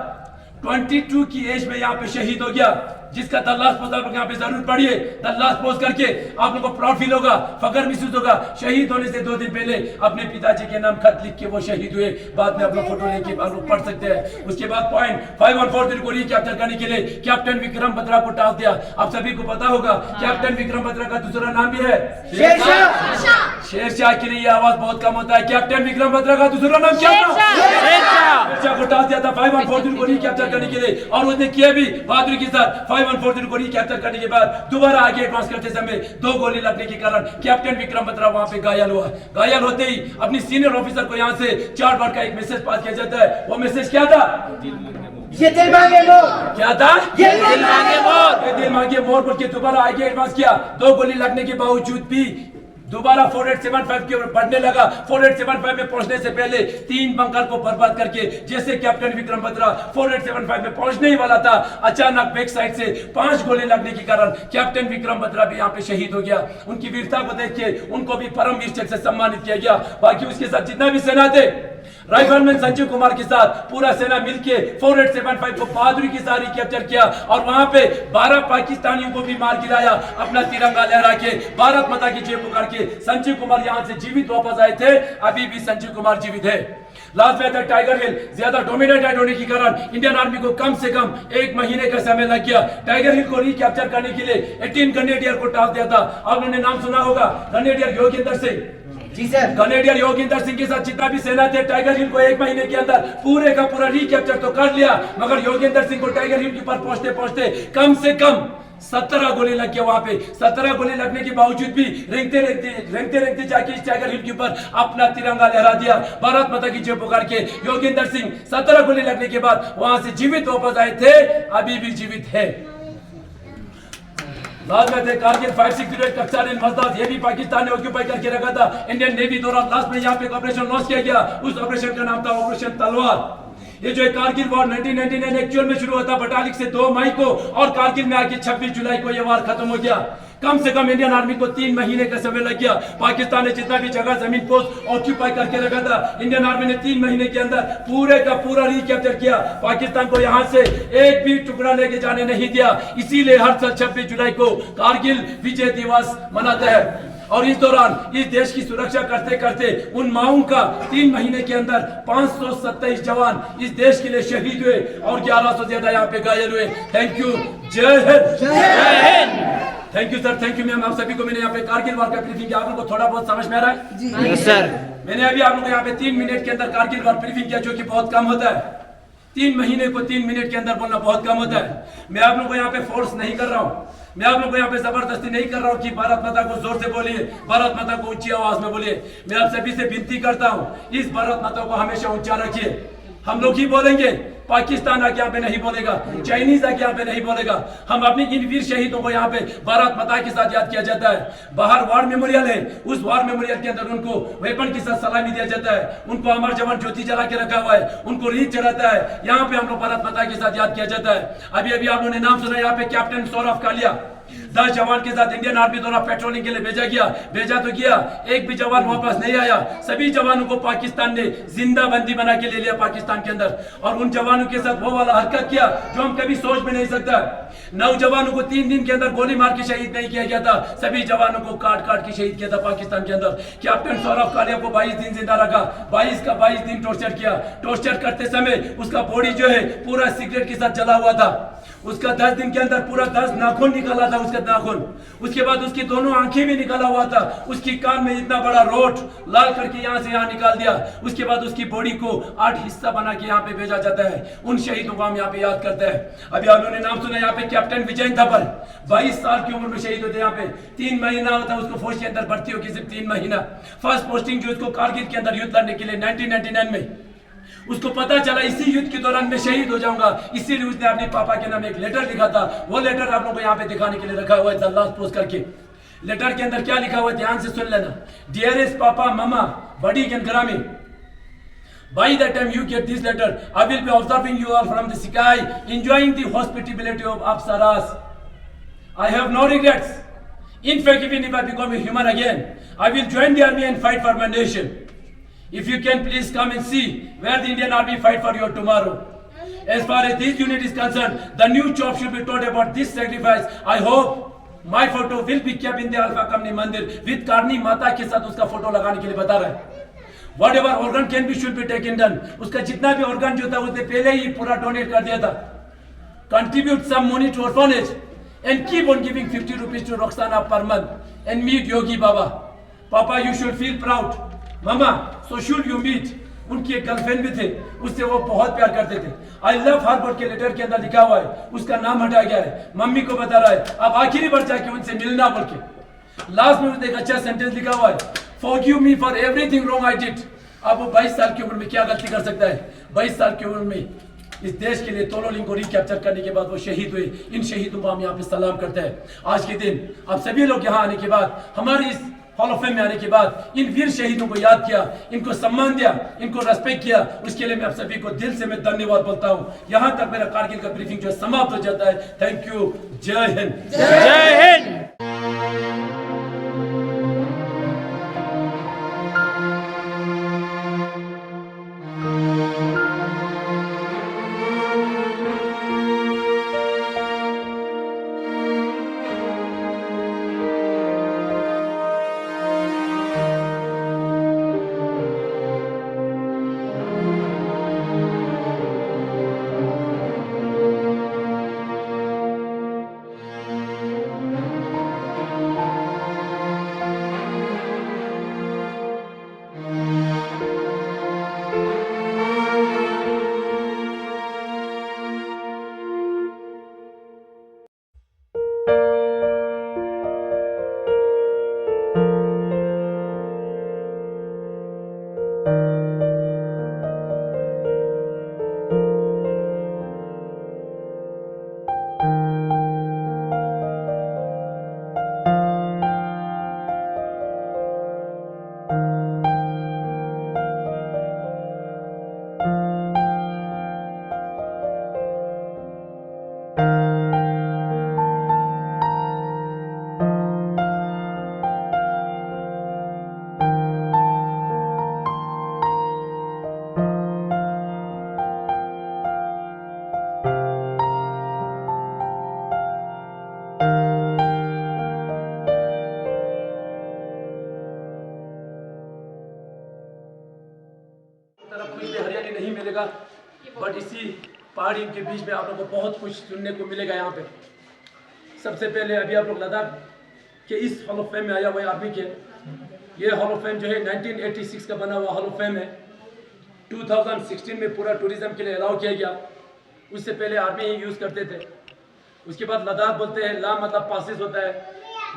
Speaker 2: 22 की एज में यहाँ पे शहीद हो गया। जिसका द लास्ट पोस्ट आप यहाँ पे जरूर पढ़िए। द लास्ट पोस्ट करके आप लोगों को प्राउड फील होगा, फख्र महसूस होगा। शहीद होने से 2 दिन पहले अपने पिताजी के नाम खत लिख के वो शहीद हुए। बाद में आप लोग फोटो लेके आप लोग पढ़ सकते हैं। उसके बाद पॉइंट 5143 को रिकैप्चर करने के लिए कैप्टन विक्रम बत्रा को टास्क दिया। आप सभी को पता होगा कैप्टन विक्रम बत्रा का दूसरा नाम भी है शेरशाह। के लिए आवाज बहुत कम होता है। कैप्टन विक्रम बत्रा का दूसरा नाम क्या था? शेरशाह को टास्क दिया था 5143 को रिकैप्चर करने के लिए और उसने किया भी बहादुरी के साथ। 5143 को रिकैप्चर करने के बाद दोबारा आगे एडवांस करते समय 2 गोली लगने के कारण कैप्टन विक्रम बत्रा वहां पे घायल हुआ। घायल होते ही अपनी सीनियर ऑफिसर को यहां से 4 बार का एक मैसेज पास किया जाता है। वो मैसेज क्या था? ये दिल मांगे मोर। क्या था? ये दिल मांगे मोर। ये दिल मांगे मोर बोल के दोबारा आगे एडवांस किया। 2 गोली लगने के बावजूद भी दोबारा 4875 की ओर बढ़ने लगा। 4875 में पहुंचने से पहले 3 बंकर को बर्बाद करके जैसे कैप्टन विक्रम बत्रा 4875 में पहुंचने ही वाला था, अचानक बैक साइड से 5 गोली लगने के कारण कैप्टन विक्रम बत्रा भी यहाँ पे शहीद हो गया। उनकी वीरता को देख के उनको भी परमवीर चक्र से सम्मानित किया गया। बाकी उसके साथ जितना भी सेना थे, राइफलमैन संजीव कुमार के साथ पूरा सेना मिलके 4875 को बहादुरी के साथ रिकैप्चर किया और वहां पे 12 पाकिस्तानियों को भी मार गिराया। अपना तिरंगा लहरा के भारत माता की जय पुकार के संजीव कुमार यहां से जीवित वापस आए थे। अभी भी संजीव कुमार जीवित है। लास्ट में था टाइगर हिल। ज्यादा डोमिनेटेड होने के कारण इंडियन आर्मी को कम से कम 1 महीने का समय लग गया। टाइगर हिल को रिकैप्चर करने के लिए 18 ग्रेनेडियर को टास्क दिया था। अब उन्होंने नाम सुना होगा, ग्रेनेडियर योगेंद्र सिंह।
Speaker 3: जी सर।
Speaker 2: कनेडियन योगिंदर सिंह के साथ जितना भी सेना थे, टाइगर हिल को 1 महीने के अंदर पूरे का पूरा रिकैप्चर तो कर लिया, मगर योगिंदर सिंह को टाइगर हिल के ऊपर पहुंचते पहुंचते कम से कम 17 गोली लग गया वहां पे। 17 गोली लगने के बावजूद भी रेंगते जाके इस टाइगर हिल के ऊपर अपना तिरंगा लहरा दिया, भारत माता की जय पुकार के। योगिंदर सिंह 17 गोली लगने के बाद वहां से जीवित वापस आए थे, अभी भी जीवित है। बाद में थे कारगिल 568 कक्सार मजदाद, ये भी पाकिस्तान ने ऑक्यूपाई करके रखा था। इंडियन नेवी द्वारा लास्ट में यहाँ पे ऑपरेशन लॉन्च किया गया, उस ऑपरेशन का नाम था ऑपरेशन तलवार। ये जो कारगिल वॉर 1999 एक्चुअल में शुरू हुआ था बटालिक से 2 मई को, और कारगिल में आके 26 जुलाई को ये वार खत्म हो गया। कम से कम इंडियन आर्मी को 3 महीने का समय लग गया। पाकिस्तान ने जितना भी जगह जमीन पोस्ट ऑक्यूपाई करके रखा था, इंडियन आर्मी ने 3 महीने के अंदर पूरे का पूरा रिकैप्चर किया। पाकिस्तान को यहां से एक भी टुकड़ा लेके जाने नहीं दिया। इसीलिए हर साल 26 जुलाई को कारगिल विजय दिवस मनाते हैं। और इस दौरान इस देश की सुरक्षा करते करते उन माओं का 3 महीने के अंदर 527 जवान इस देश के लिए शहीद हुए और 1100 से ज्यादा यहाँ पे घायल हुए। थैंक यू, जय Hind. Thank you sir, thank you ma'am. आप सभी को मैंने यहाँ पे कारगिल वार का ब्रीफिंग किया, आप लोगों को थोड़ा बहुत समझ में आ रहा है?
Speaker 3: जी सर।
Speaker 2: मैंने अभी आप लोगों को यहाँ पे 3 मिनट के अंदर कारगिल वार ब्रीफिंग किया, जो कि बहुत कम होता है। 3 महीने को 3 मिनट के अंदर बोलना बहुत कम होता है। मैं आप लोगों को यहाँ पे फोर्स नहीं कर रहा हूँ, मैं आप लोगों को यहाँ पे जबरदस्ती नहीं कर रहा हूँ कि भारत माता को जोर से बोलिए, भारत माता को ऊंची आवाज में बोलिए। मैं आप सभी से विनती करता हूँ, इस भारत माता को हमेशा ऊंचा रखिए। हम लोग ही बोलेंगे, पाकिस्तान आके यहाँ पे नहीं बोलेगा, चाइनीज आके यहाँ पे नहीं बोलेगा। हम अपने इन वीर शहीदों को यहाँ पे भारत माता के साथ याद किया जाता है। बाहर वार मेमोरियल है, उस वार मेमोरियल के अंदर उनको वेपन के साथ सलामी दिया जाता है, उनको अमर जवान ज्योति जला के रखा हुआ है, उनको रीत चढ़ाता है। यहाँ पे हम लोग भारत माता के साथ याद किया जाता है। अभी अभी आप लोगों ने नाम सुना, यहाँ पे कैप्टन सौरभ कालिया 10 जवान के साथ इंडियन आर्मी द्वारा पेट्रोलिंग के लिए भेजा तो गया, एक भी जवान वापस नहीं आया। सभी जवानों को पाकिस्तान ने जिंदा बंदी बना के ले लिया पाकिस्तान के अंदर, और उन जवानों के साथ वो वाला हरकत किया जो हम कभी सोच में नहीं सकता। 9 जवानों को 3 दिन के अंदर गोली मार के शहीद नहीं किया गया था, सभी जवानों को काट काट के शहीद किया था पाकिस्तान के अंदर। कैप्टन सौरभ कालिया को 22 दिन जिंदा रखा, 22 दिन टॉर्चर किया। टॉर्चर करते समय उसका बॉडी जो है पूरा सिगरेट के साथ जला हुआ था। उसका 10 दिन के अंदर पूरा 10 नाखून निकाला था, उसका नाखून। उसके बाद उसकी दोनों आंखें भी निकाला हुआ था, उसकी कान में इतना बड़ा रोट लाल करके यहाँ से यहाँ निकाल दिया। उसके बाद उसकी बॉडी को 8 हिस्सा बना के यहाँ पे भेजा जाता है। उन शहीदों को हम यहाँ पे याद करते हैं। अभी आप लोगों ने नाम सुना यहाँ पे कैप्टन विजय थपल, 22 साल की उम्र में शहीद होते यहाँ पे। 3 महीना होता उसको फौज के अंदर भर्ती होगी, सिर्फ 3 महीना। फर्स्ट पोस्टिंग जो उसको कारगिल के अंदर युद्ध लड़ने के लिए 1999 में, उसको पता चला इसी युद्ध के दौरान मैं शहीद हो जाऊंगा, इसीलिए उसने अपने पापा के नाम एक लेटर लिखा था। वो लेटर आप लोगों को यहाँ पे दिखाने के लिए रखा हुआ है, द लास्ट पोस्ट करके। लेटर के अंदर क्या लिखा हुआ है, ध्यान से सुन लेना। डियरेस्ट पापा ममा बड़ी एंड ग्रामी, by the time you get this letter, I will be observing you all from the sky, enjoying the hospitality of Apsaras. I have no regrets. In fact, even if I become a human again, I will join the army and fight for my nation. If you can, please come and see where the Indian Army fight for you tomorrow. As far as this unit is concerned, the new chop should be told about this sacrifice. I hope my photo will be kept in the Alpha Kamni Mandir with Karni Mata के साथ उसका photo लगाने के लिए बता रहा है। Whatever organ can be should be taken done. उसका जितना भी organ जो था उसने पहले ही पूरा डोनेट कर दिया था। Contribute some money to orphanage and keep on giving 50 rupees to Roxana per month and meet Yogi Baba. Papa, you should feel proud. Mama, so should you meet. उनकी एक गर्लफ्रेंड भी थे, उससे वो बहुत प्यार करते थे। आई लव हर बोल के लेटर के अंदर लिखा हुआ है, उसका नाम हटाया गया है। मम्मी को बता रहा है अब आखिरी बार जाके उनसे मिलना बोल के। लास्ट में उसने एक अच्छा सेंटेंस लिखा हुआ है, forgive me for everything wrong I did. अब वो 22 साल की उम्र में क्या गलती कर सकता है? 22 साल की उम्र में इस देश के लिए तोलोलिंग को रिकैप्चर करने के बाद वो शहीद हुए। इन शहीदों को हम यहाँ पे सलाम करते हैं। आज के दिन आप सभी लोग यहाँ आने के बाद, हमारे इस हॉल ऑफ फेम में आने के बाद इन वीर शहीदों को याद किया, इनको सम्मान दिया, इनको रेस्पेक्ट किया, उसके लिए मैं आप सभी को दिल से मैं धन्यवाद बोलता हूँ। यहाँ तक मेरा कारगिल का ब्रीफिंग जो है समाप्त हो जाता है। थैंक यू, जय हिंद।
Speaker 3: जय हिंद।
Speaker 2: तरफ कुछ भी हरियाली नहीं मिलेगा, बट इसी पहाड़ी के बीच में आप लोगों को बहुत कुछ सुनने को मिलेगा यहाँ पे। सबसे पहले अभी आप लोग लद्दाख के इस हॉल ऑफ फेम में आया हुआ है आर्मी के। ये हॉल ऑफ फेम जो है 1986 का बना हुआ हॉल ऑफ फेम है। 2016 में पूरा टूरिज्म के लिए अलाउ किया गया। उससे पहले आर्मी ही यूज़ करते थे। उसके बाद लद्दाख बोलते हैं, ला मतलब पासिस होता है,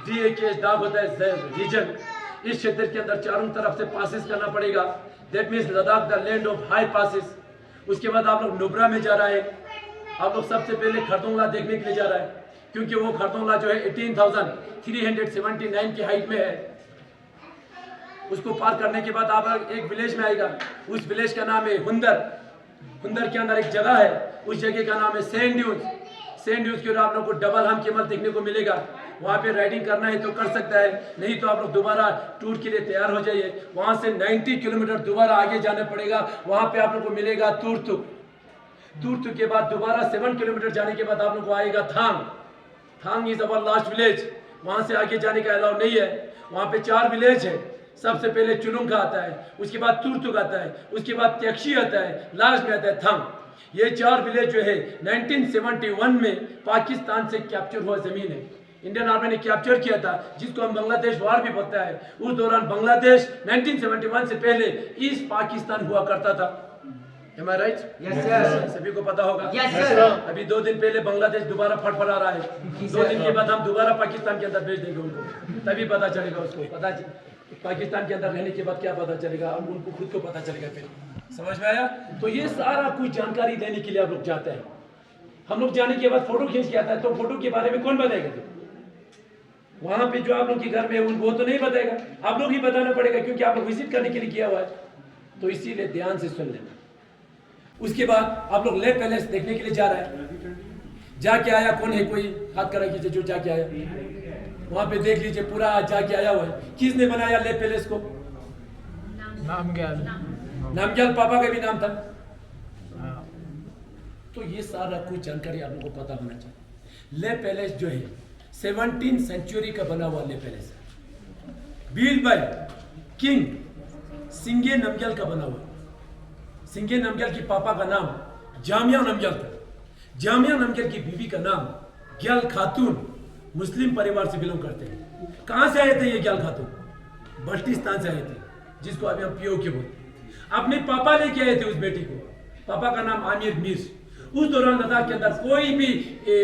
Speaker 2: DAK डाग होता है रीजन। इस क्षेत्र के अंदर चारों तरफ से पासिस करना पड़ेगा। That means Ladakh the land of high passes. उसके बाद आप लोग नुब्रा में जा रहा है। आप लोग सबसे पहले खरदोंगला देखने के लिए जा रहा है, क्योंकि वो खरदोंगला जो है 18,379 की हाइट में है। उसको पार करने के बाद आप एक विलेज में आएगा। उस विलेज का नाम है हुंदर। हुंदर के अंदर एक जगह है, उस जगह का नाम है सैंड ड्यून्स। सैंड ड्यून्स के ऊपर आप लोग को डबल हम केमल देखने को मिलेगा। वहाँ पे राइडिंग करना है तो कर सकता है, नहीं तो आप लोग दोबारा टूर के लिए तैयार हो जाइए। वहाँ से 90 किलोमीटर दोबारा आगे जाना पड़ेगा। वहाँ पे आप लोग को मिलेगा तुर्तुक। तुर्तुक के बाद दोबारा 7 किलोमीटर जाने के बाद आप लोग को आएगा थांग। थांग इज अवर लास्ट विलेज। वहाँ से आगे जाने का अलाउ नहीं है। वहाँ पे 4 विलेज है। सबसे पहले चुनुंगा आता है, उसके बाद तुर्तुक आता है, उसके बाद त्यक्षी आता है, लास्ट में आता है थंग। ये 4 विलेज जो है 1971 में पाकिस्तान से कैप्चर हुआ जमीन है। इंडियन आर्मी ने कैप्चर किया था, जिसको हम बांग्लादेश वार भी बोलता है। उस दौरान बांग्लादेश 1971 से पहले ईस्ट पाकिस्तान हुआ करता था। Am I right?
Speaker 3: Yes, sir.
Speaker 2: सभी को पता होगा।
Speaker 3: Yes, sir.
Speaker 2: अभी 2 दिन पहले बांग्लादेश दोबारा फटफड़ा रहा है। 2 दिन के बाद हम दोबारा पाकिस्तान के अंदर भेज देंगे उनको, तभी पता चलेगा उसको। पता पाकिस्तान के अंदर रहने के बाद क्या पता चलेगा, अब उनको खुद को पता चलेगा। फिर समझ में आया? तो ये सारा कुछ जानकारी लेने के लिए आप लोग जाते हैं। हम लोग जाने के बाद फोटो खींच के आता है, तो फोटो के बारे में कौन बताएगा? वहां पे जो आप लोग के घर में वो तो नहीं बताएगा, आप लोग ही बताना पड़ेगा, क्योंकि आप लोग विजिट करने के लिए किया हुआ है। तो इसीलिए ध्यान से सुन लेना। उसके बाद आप लोग ले पैलेस देखने के लिए जा रहा है। जाके आया कौन है? कोई हाथ करा कीजिए जो जाके आया। वहां पे देख लीजिए पूरा जाके आया हुआ है। किसने बनाया ले पैलेस को? नामग्याल पापा का भी नाम था। तो ये सारा कुछ जानकारी आप लोगों को पता होना चाहिए। ले पैलेस जो है 17th सेंचुरी का बना हुआ ले पैलेस है। बिल्ड बाय किंग सिंगे नमग्याल का बना हुआ। सिंगे नमग्याल की पापा का नाम जामिया नमग्याल था। जामिया नमग्याल की बीवी का नाम ग्याल खातून। मुस्लिम परिवार से बिलोंग करते हैं। कहां से आए थे ये ग्याल खातून? बल्टिस्तान से आए थे, जिसको अभी हम POK बोलते हैं। अपने पापा लेके आए थे उस बेटी को। पापा का नाम आमिर मीर। उस दौरान लद्दाख के अंदर कोई भी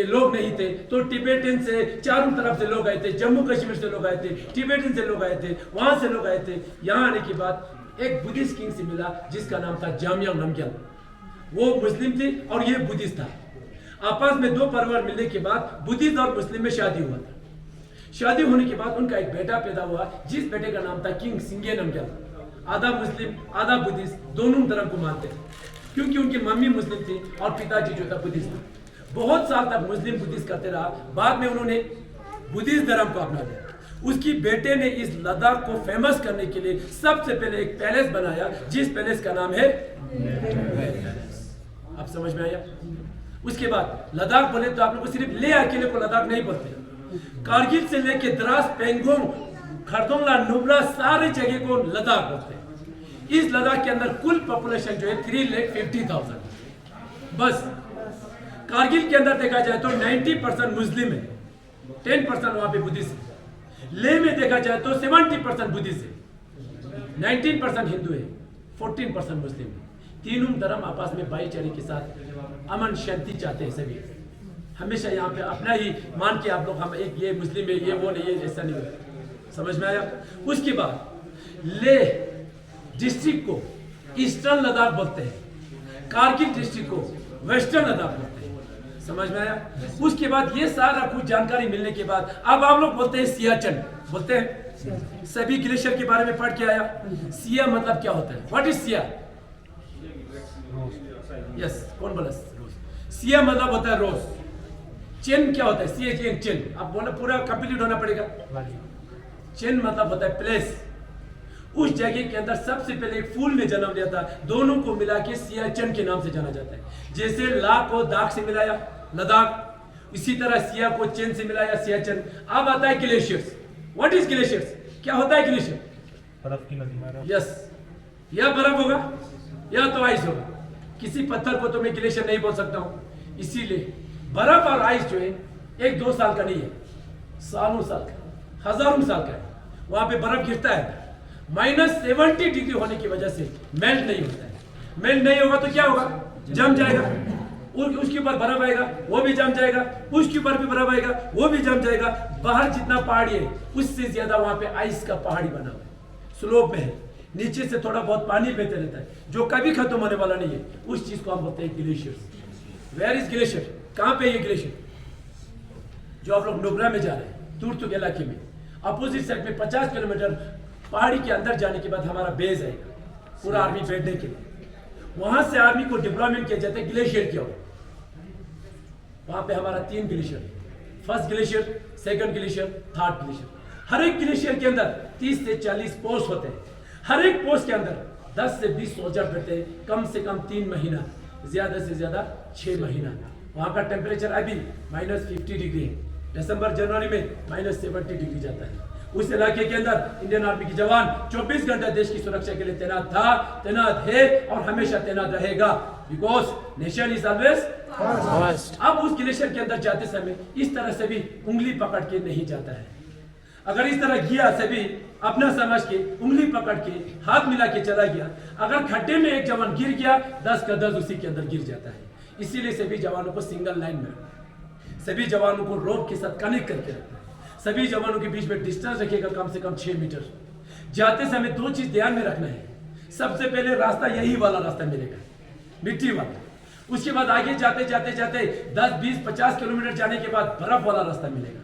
Speaker 2: लोग नहीं थे, तो टिबेटन से चारों तरफ से लोग आए थे। जम्मू कश्मीर से लोग आए थे, टिबेटन से लोग आए थे, वहां से लोग आए थे। यहाँ आने के बाद एक बुद्धिस्ट किंग से मिला, जिसका नाम था जामिया नमग्याल। वो मुस्लिम थे और ये बुद्धिस्ट था। आपस में 2 परिवार मिलने के बाद बुद्धिस्ट और मुस्लिम में शादी हुआ था। शादी होने के बाद उनका एक बेटा पैदा हुआ, जिस बेटे का नाम था किंग सिंगे नमग्याल। आधा मुस्लिम आधा बुद्धिस्ट, दोनों धर्म को मानते थे, क्योंकि उनकी मम्मी मुस्लिम थी और पिताजी जो था बुद्धिस्ट था। बहुत साल तक मुस्लिम बुद्धिस्ट करते रहा। बाद में उन्होंने बुद्धिस्ट धर्म को अपना लिया। उसकी बेटे ने इस लद्दाख को फेमस करने के लिए सबसे पहले एक पैलेस बनाया, जिस पैलेस का नाम है आप समझ में आया? उसके बाद लद्दाख बोले तो आप लोग को सिर्फ ले अकेले को लद्दाख नहीं बोलते। कारगिल से लेके द्रास, पेंगोंग, खरदोंगला, नुब्रा सारे जगह को लद्दाख बोलते हैं। इस लद्दाख के अंदर कुल पॉपुलेशन जो है 3,50,000। बस कारगिल के अंदर देखा जाए तो 90% मुस्लिम है, 10% वहां पे बुद्धिस्ट है। लेह में देखा जाए तो 70% बुद्धिस्ट है, 19% हिंदू है, 14% मुस्लिम है। तीनों धर्म आपस में भाईचारे के साथ अमन शांति चाहते हैं। सभी हमेशा यहाँ पे अपना ही मान के आप लोग हम एक ये मुस्लिम है, ये वो नहीं है, ऐसा नहीं है। समझ में आया? उसके बाद लेह डिस्ट्रिक्ट को ईस्टर्न लद्दाख बोलते हैं, कारगिल डिस्ट्रिक्ट को वेस्टर्न लद्दाख बोलते हैं। समझ में आया? उसके बाद ये सारा कुछ जानकारी मिलने के बाद अब आप लोग बोलते हैं सियाचिन, बोलते हैं। सभी ग्लेशियर के बारे में पढ़ के आया। सिया मतलब क्या होता है? What is Siya? यस, कौन बोला? सिया मतलब होता है रोज। चिन क्या होता है? CHN चिन। आप बोला पूरा कंप्लीट होना पड़ेगा। चिन मतलब होता है प्लेस। उस जगह के अंदर सबसे पहले एक फूल ने जन्म लिया था। दोनों को मिला के सियाचिन के नाम से जाना जाता है। जैसे ला को दाग से मिलाया लद्दाख, इसी तरह सिया को चिन से मिलाया सियाचिन। अब आता है ग्लेशियर्स। What is glaciers? क्या होता है ग्लेशियर?
Speaker 4: बर्फ की नदी।
Speaker 2: यस, या बर्फ होगा या तो आइस होगा। किसी पत्थर को तो मैं ग्लेशियर नहीं बोल सकता हूं। इसीलिए बर्फ और आइस जो है 1-2 साल का नहीं है, सालों साल का, हजारों साल का है। वहां पे बर्फ गिरता है, -70 डिग्री होने की वजह से मेल्ट नहीं होता है। मेल्ट नहीं होगा तो क्या होगा, जम जाएगा। उसके ऊपर बर्फ आएगा, वो भी जम जाएगा। उसके ऊपर भी बर्फ आएगा, वो भी जम जाएगा। बाहर जितना पहाड़ी है उससे ज्यादा वहां पे आइस का पहाड़ी बना हुआ है, स्लोप में है। नीचे से थोड़ा बहुत पानी बहते रहता है जो कभी खत्म होने वाला नहीं है। उस चीज को हम बोलते हैं ग्लेशियर। Where is glacier? कहां पे ये ग्लेशियर? जो आप लोग नुब्रा में जा रहे हैं, तुर्तुक इलाके में, अपोजिट साइड में 50 किलोमीटर पहाड़ी के अंदर जाने के बाद हमारा बेस आएगा, पूरा आर्मी बैठने के लिए। वहां से आर्मी को डिप्लॉयमेंट किया जाता है ग्लेशियर की ओर। वहां पे हमारा 3 glacier, first glacier, second glacier, third glacier. हर एक ग्लेशियर के अंदर 30 से 40 पोस्ट होते हैं। हर एक पोस्ट के अंदर 10 से 20 सोल्जर बैठते हैं। कम से कम 3 महीना, ज्यादा से ज्यादा 6 महीना। वहां का टेम्परेचर अभी -50 डिग्री है। दिसंबर जनवरी में -70 डिग्री जाता है। उस इलाके के अंदर इंडियन आर्मी की जवान 24 घंटा देश की सुरक्षा के लिए तैनात था, तैनात है और हमेशा तैनात रहेगा। Because nation is always first. अब उस ग्लेशियर के अंदर जाते समय इस तरह से भी उंगली पकड़ के नहीं जाता है। अगर इस तरह गया से भी अपना समझ के उंगली पकड़ के हाथ मिला के चला गया, अगर खड्डे में एक जवान गिर गया 10 का 10 उसी के अंदर गिर जाता है। इसीलिए सभी जवानों को सिंगल लाइन में रखना है, सभी जवानों को रोप के साथ कनेक्ट करके रखना है, सभी जवानों के बीच में डिस्टेंस रखिएगा कम से कम 6 मीटर। जाते समय 2 चीज ध्यान में रखना है। सबसे पहले रास्ता यही वाला रास्ता मिलेगा, मिट्टी वाला। उसके बाद आगे जाते जाते जाते 10, 20, 50 किलोमीटर जाने के बाद बर्फ वाला रास्ता मिलेगा।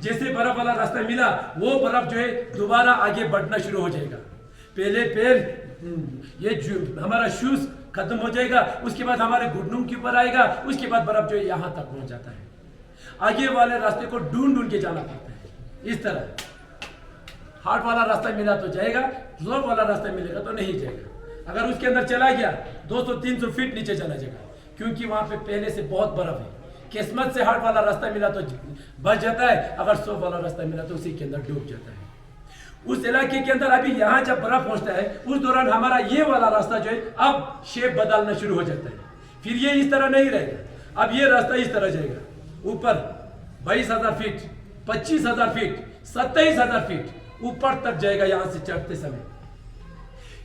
Speaker 2: जैसे बर्फ वाला रास्ता मिला, वो बर्फ जो है दोबारा आगे बढ़ना शुरू हो जाएगा। पहले पैर ये हमारा शूज खत्म हो जाएगा, उसके बाद हमारे घुटनों के ऊपर आएगा, उसके बाद बर्फ जो है यहां तक पहुंच जाता है। आगे वाले रास्ते को ढूंढ ढूंढ के जाना पड़ता है। इस तरह हार्ड वाला रास्ता मिला तो जाएगा, स्लोप वाला रास्ता मिलेगा तो नहीं जाएगा। अगर उसके अंदर चला गया 200-300 फीट नीचे चला जाएगा, क्योंकि वहां पे पहले से बहुत बर्फ है। किस्मत से हार्ड वाला रास्ता मिला तो बच जाता है, अगर सॉफ्ट वाला रास्ता मिला तो उसी के अंदर डूब जाता है। उस इलाके के अंदर अभी यहाँ जब बर्फ पहुंचता है, उस दौरान हमारा ये वाला रास्ता जो है अब शेप बदलना शुरू हो जाता है। फिर ये इस तरह नहीं रहेगा, अब ये रास्ता इस तरह जाएगा। ऊपर 22,000 फीट, 25,000 फीट, 27,000 फीट ऊपर तक जाएगा। यहां से चढ़ते समय,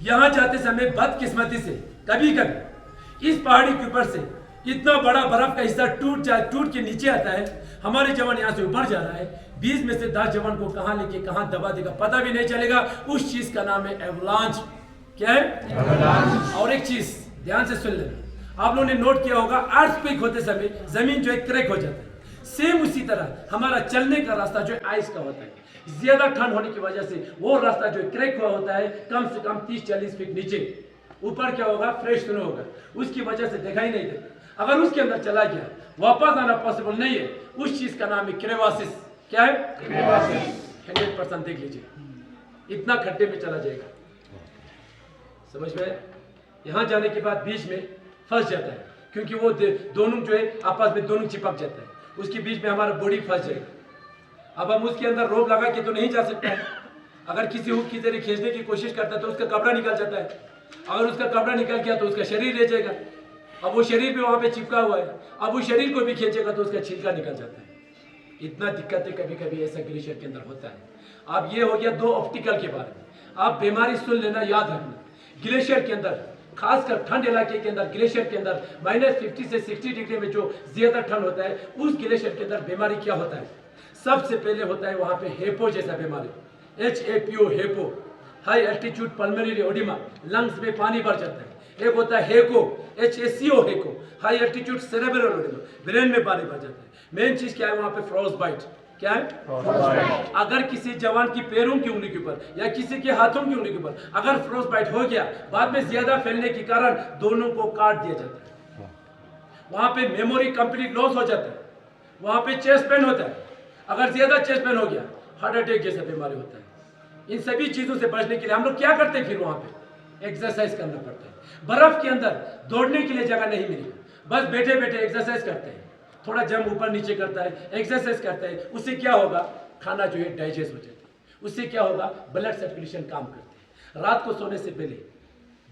Speaker 2: यहां जाते समय बदकिस्मती से कभी कभी इस पहाड़ी के ऊपर से इतना बड़ा बर्फ का हिस्सा टूट के नीचे आता है। हमारे जवान यहां से ऊपर जा रहा है, 20 में से 10 जवान को कहां लेके कहां दबा देगा पता भी नहीं चलेगा। उस चीज का नाम है एवलांच। क्या है? एवलांच। और एक चीज ध्यान से सुन लेना, आप लोगों ने नोट किया होगा, अर्थक्वेक होते समय जमीन जो है क्रैक हो जाता है। सेम उसी तरह हमारा चलने का रास्ता जो है आइस का होता है। ज्यादा ठंड होने की वजह से वो रास्ता जो क्रैक हुआ होता है, कम से कम 30-40 फीट नीचे। ऊपर क्या होगा? फ्रेश स्नो होगा, उसकी वजह से दिखाई नहीं देता। अगर उसके अंदर चला गया, वापस आना पॉसिबल नहीं है। उस चीज का नाम है क्रेवासिस। क्या है? क्रेवासिस। 100% देख लीजिए, इतना खड्डे में चला जाएगा। समझ में? यहां जाने के बाद बीच में फंस जाता है, क्योंकि वो दोनों जो है आपस में दोनों चिपक जाता है। उसके बीच में हमारा बॉडी फंस जाएगा। अब हम उसके अंदर रोप लगा के तो नहीं जा सकते हैं। अगर किसी हुक की जरिए खींचने की कोशिश करता है तो उसका कपड़ा निकल जाता है। अगर उसका कपड़ा निकल गया तो उसका शरीर रह जाएगा। अब वो शरीर भी वहां पे चिपका हुआ है, अब उस शरीर को भी खींचेगा तो उसका छिलका निकल जाता है। इतना दिक्कतें कभी कभी ऐसा ग्लेशियर के अंदर होता है। अब ये हो गया 2 ऑप्टिकल के बारे में। आप बीमारी सुन लेना, याद रखना। ग्लेशियर के अंदर, खासकर ठंड इलाके के अंदर, ग्लेशियर के अंदर -50 से 60 डिग्री में जो ज्यादा ठंड होता है, उस ग्लेशियर के अंदर बीमारी क्या होता है? सबसे पहले होता है वहां पे हेपो जैसा बीमारी, HAPO, हेपो, high altitude pulmonary oedema, lungs में पानी भर जाता है। एक होता है हेको, HACO, हेको, high altitude cerebral oedema, brain में पानी भर जाता है। मेन चीज क्या है वहां पे? Frostbite. क्या है? अगर किसी जवान की पैरों की उंगली के ऊपर या किसी के हाथों की उंगली के ऊपर अगर फ्रॉस्ट बाइट हो गया, बाद में ज्यादा फैलने के कारण दोनों को काट दिया जाता है। वहां पे मेमोरी कंप्लीट लॉस हो जाता है। वहां पे चेस्ट पेन होता है। अगर ज्यादा चेस्ट पेन हो गया, हार्ट अटैक जैसा बीमारी होता है। इन सभी चीजों से बचने के लिए हम लोग क्या करते हैं? फिर वहां पे एक्सरसाइज करना पड़ता है। बर्फ के अंदर दौड़ने के लिए जगह नहीं मिलेगी, बस बैठे बैठे एक्सरसाइज करते हैं। थोड़ा जंप ऊपर नीचे करता है, एक्सरसाइज करता है। उससे क्या होगा? खाना जो है डाइजेस्ट हो जाता है। उससे क्या होगा? ब्लड सर्कुलेशन काम करते हैं। रात को सोने से पहले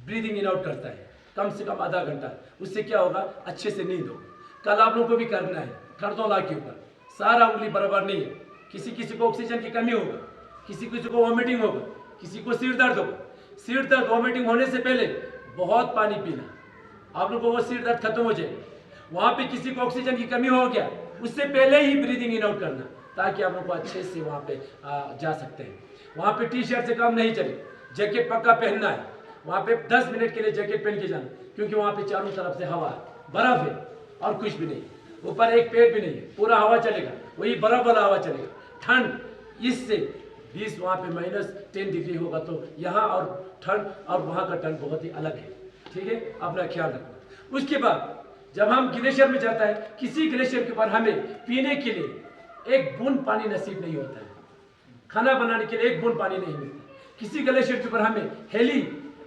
Speaker 2: ब्रीदिंग इन आउट करता है कम से कम आधा घंटा। उससे क्या होगा, अच्छे से नींद हो। कल आप लोगों को भी करना है खरदों लाख के ऊपर। सारा उंगली बराबर नहीं है, किसी किसी को ऑक्सीजन की कमी होगा, किसी किसी को वॉमिटिंग होगा, किसी को सिर दर्द होगा। सिर दर्द वॉमिटिंग होने से पहले बहुत पानी पीना, आप लोगों को वो सिर दर्द खत्म हो जाएगा। वहां पे किसी को ऑक्सीजन की कमी हो गया, उससे पहले ही ब्रीदिंग इन आउट करना, ताकि आप लोग को अच्छे से वहां पे जा सकते हैं। वहां पे टी शर्ट से काम नहीं चले, जैकेट पक्का पहनना है। वहां पे 10 मिनट के लिए जैकेट पहन के जाना, क्योंकि वहां पे चारों तरफ से हवा है, बर्फ है और कुछ भी नहीं, ऊपर एक पेड़ भी नहीं है, पूरा हवा चलेगा, वही बर्फ वाला हवा चलेगा। ठंड इससे 20 वहां पे -10 डिग्री होगा, तो यहाँ और ठंड और वहां का ठंड बहुत ही अलग है। ठीक है, अपना ख्याल रखना। उसके बाद जब हम ग्लेशियर में जाता है, किसी ग्लेशियर के ऊपर हमें पीने के लिए एक बूंद पानी नसीब नहीं होता है, खाना बनाने के लिए एक बूंद पानी नहीं मिलता। किसी ग्लेशियर के ऊपर हमें हेली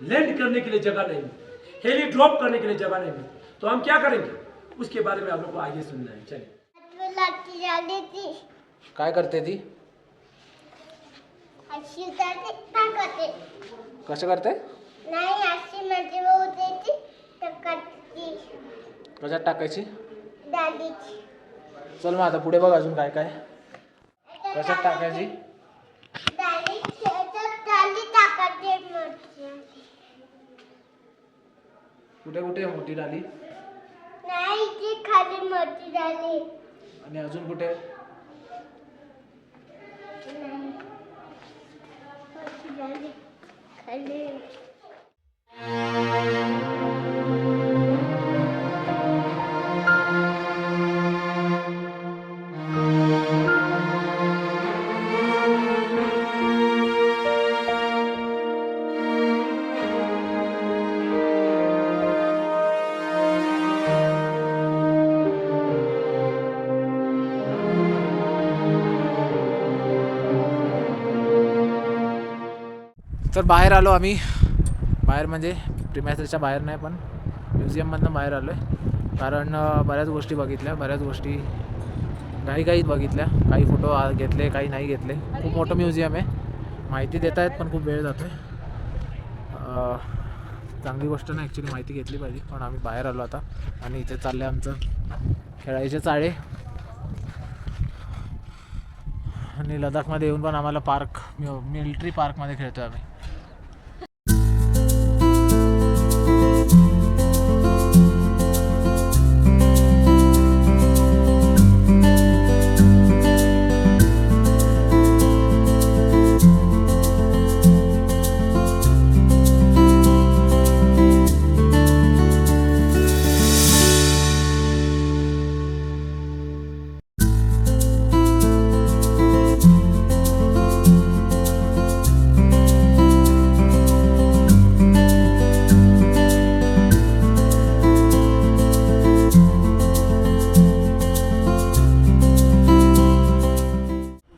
Speaker 2: लैंड करने के लिए जगह नहीं मिलती, हेली ड्रॉप करने के लिए जगह नहीं मिलती। तो हम क्या करेंगे, उसके बारे में आप लोग को आगे सुनना है। चलिए,
Speaker 1: काय करते ती, कसं करते, कशात टाकायची, चल मग आता पुढे बघ अजून काय काय, कशात टाकायची, कुठे कुठे मोठी डाली
Speaker 3: खाली मोठी झाली
Speaker 1: आणि अजून कुठे,
Speaker 3: मोठी झाली खाली.
Speaker 1: तर बाहेर आलो आम्ही, बाहेर म्हणजे प्रिमायसेसच्या बाहेर नाही पण म्युझियममधनं बाहेर आलो आहे, कारण बऱ्याच गोष्टी बघितल्या, बऱ्याच गोष्टी घाईघाईत बघितल्या, काही फोटो घेतले, काही नाही घेतले. खूप मोठं म्युझियम आहे, माहिती देत आहेत पण खूप वेळ जातो आहे. चांगली गोष्ट नाही ॲक्च्युली, माहिती घेतली पाहिजे, पण आम्ही बाहेर आलो आता आणि इथे चालले आमचं खेळायचे चाळे. आणि लडाखमध्ये येऊन पण आम्हाला पार्क, मिलिटरी पार्कमध्ये खेळतो आहे आम्ही.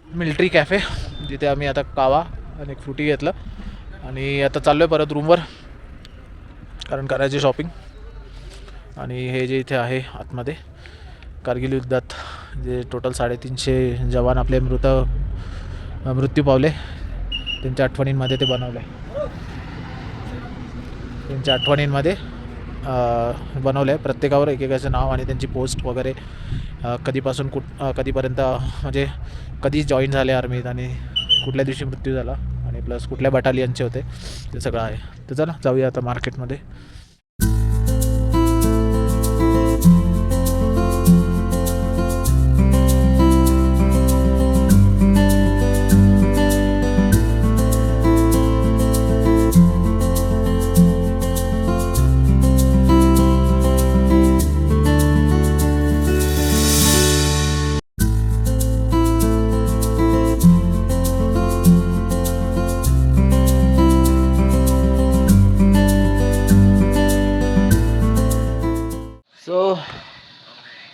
Speaker 1: मिलिटरी कॅफे, जिथे आम्ही आता कावा आणि एक फ्रुटी घेतलं आणि आता चाललो आहे परत रूमवर, कारण करायची शॉपिंग. आणि हे जे इथे आहे आतमध्ये, कारगिल युद्धात जे टोटल 350 जवान आपले मृत्यू पावले, त्यांच्या आठवणींमध्ये ते बनवलं आहे. त्यांच्या आठवणींमध्ये बनवलं आहे. प्रत्येकावर एकेकाचं नाव आणि त्यांची पोस्ट वगैरे, कधीपासून कधीपर्यंत, म्हणजे कधी जॉईन झाले आर्मीत आणि कुठल्या दिवशी मृत्यू झाला आणि प्लस कुठल्या बटालियनचे होते, ते सगळं आहे. तर चला जाऊया आता मार्केटमध्ये.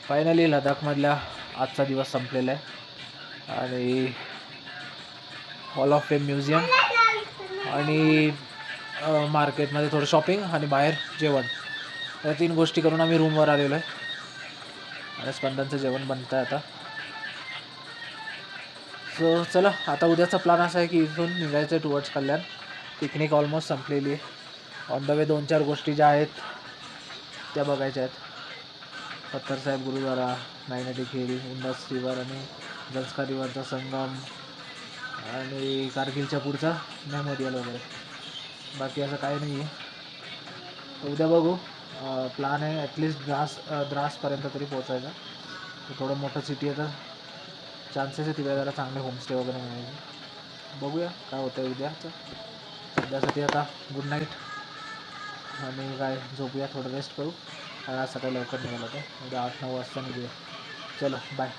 Speaker 1: फायनली लडाखमधला आजचा दिवस संपलेला आहे आणि हॉल ऑफ फेम म्युझियम आणि मार्केटमध्ये थोडं शॉपिंग आणि बाहेर जेवण, या 3 गोष्टी करून आम्ही रूमवर आलेलो आहे. आणि स्पंदनचं जेवण बनतं आहे आता. सो चला, आता उद्याचा प्लॅन असा आहे की इथून निघायचं आहे टुवर्ड्स कल्याण. पिकनिक ऑलमोस्ट संपलेली आहे ऑन द वे 2-4 गोष्टी ज्या आहेत त्या बघायच्या आहेत. पत्थर साहेब गुरुद्वारा, नायनटी खील, इंडस रिवर आणि जंस्का रिवरचा संगम आणि कारगिलच्या पुढचा मेमोरियल वगैरे. बाकी असं काही नाही आहे. उद्या बघू. प्लॅन आहे ॲटलिस्ट द्रासपर्यंत तरी पोचायचा. थोडं मोठं सिटी आहे तर चान्सेस आहे तिकडे जरा चांगले होमस्टे वगैरे मिळायचे. बघूया काय होतं आहे उद्याचं. सध्यासाठी आता गुड नाईट आणि काय झोपूया, थोडं रेस्ट करू. आज सकाळी लवकर निघालं होतं. उद्या 8-9 वाजता निघूया. चलो बाय.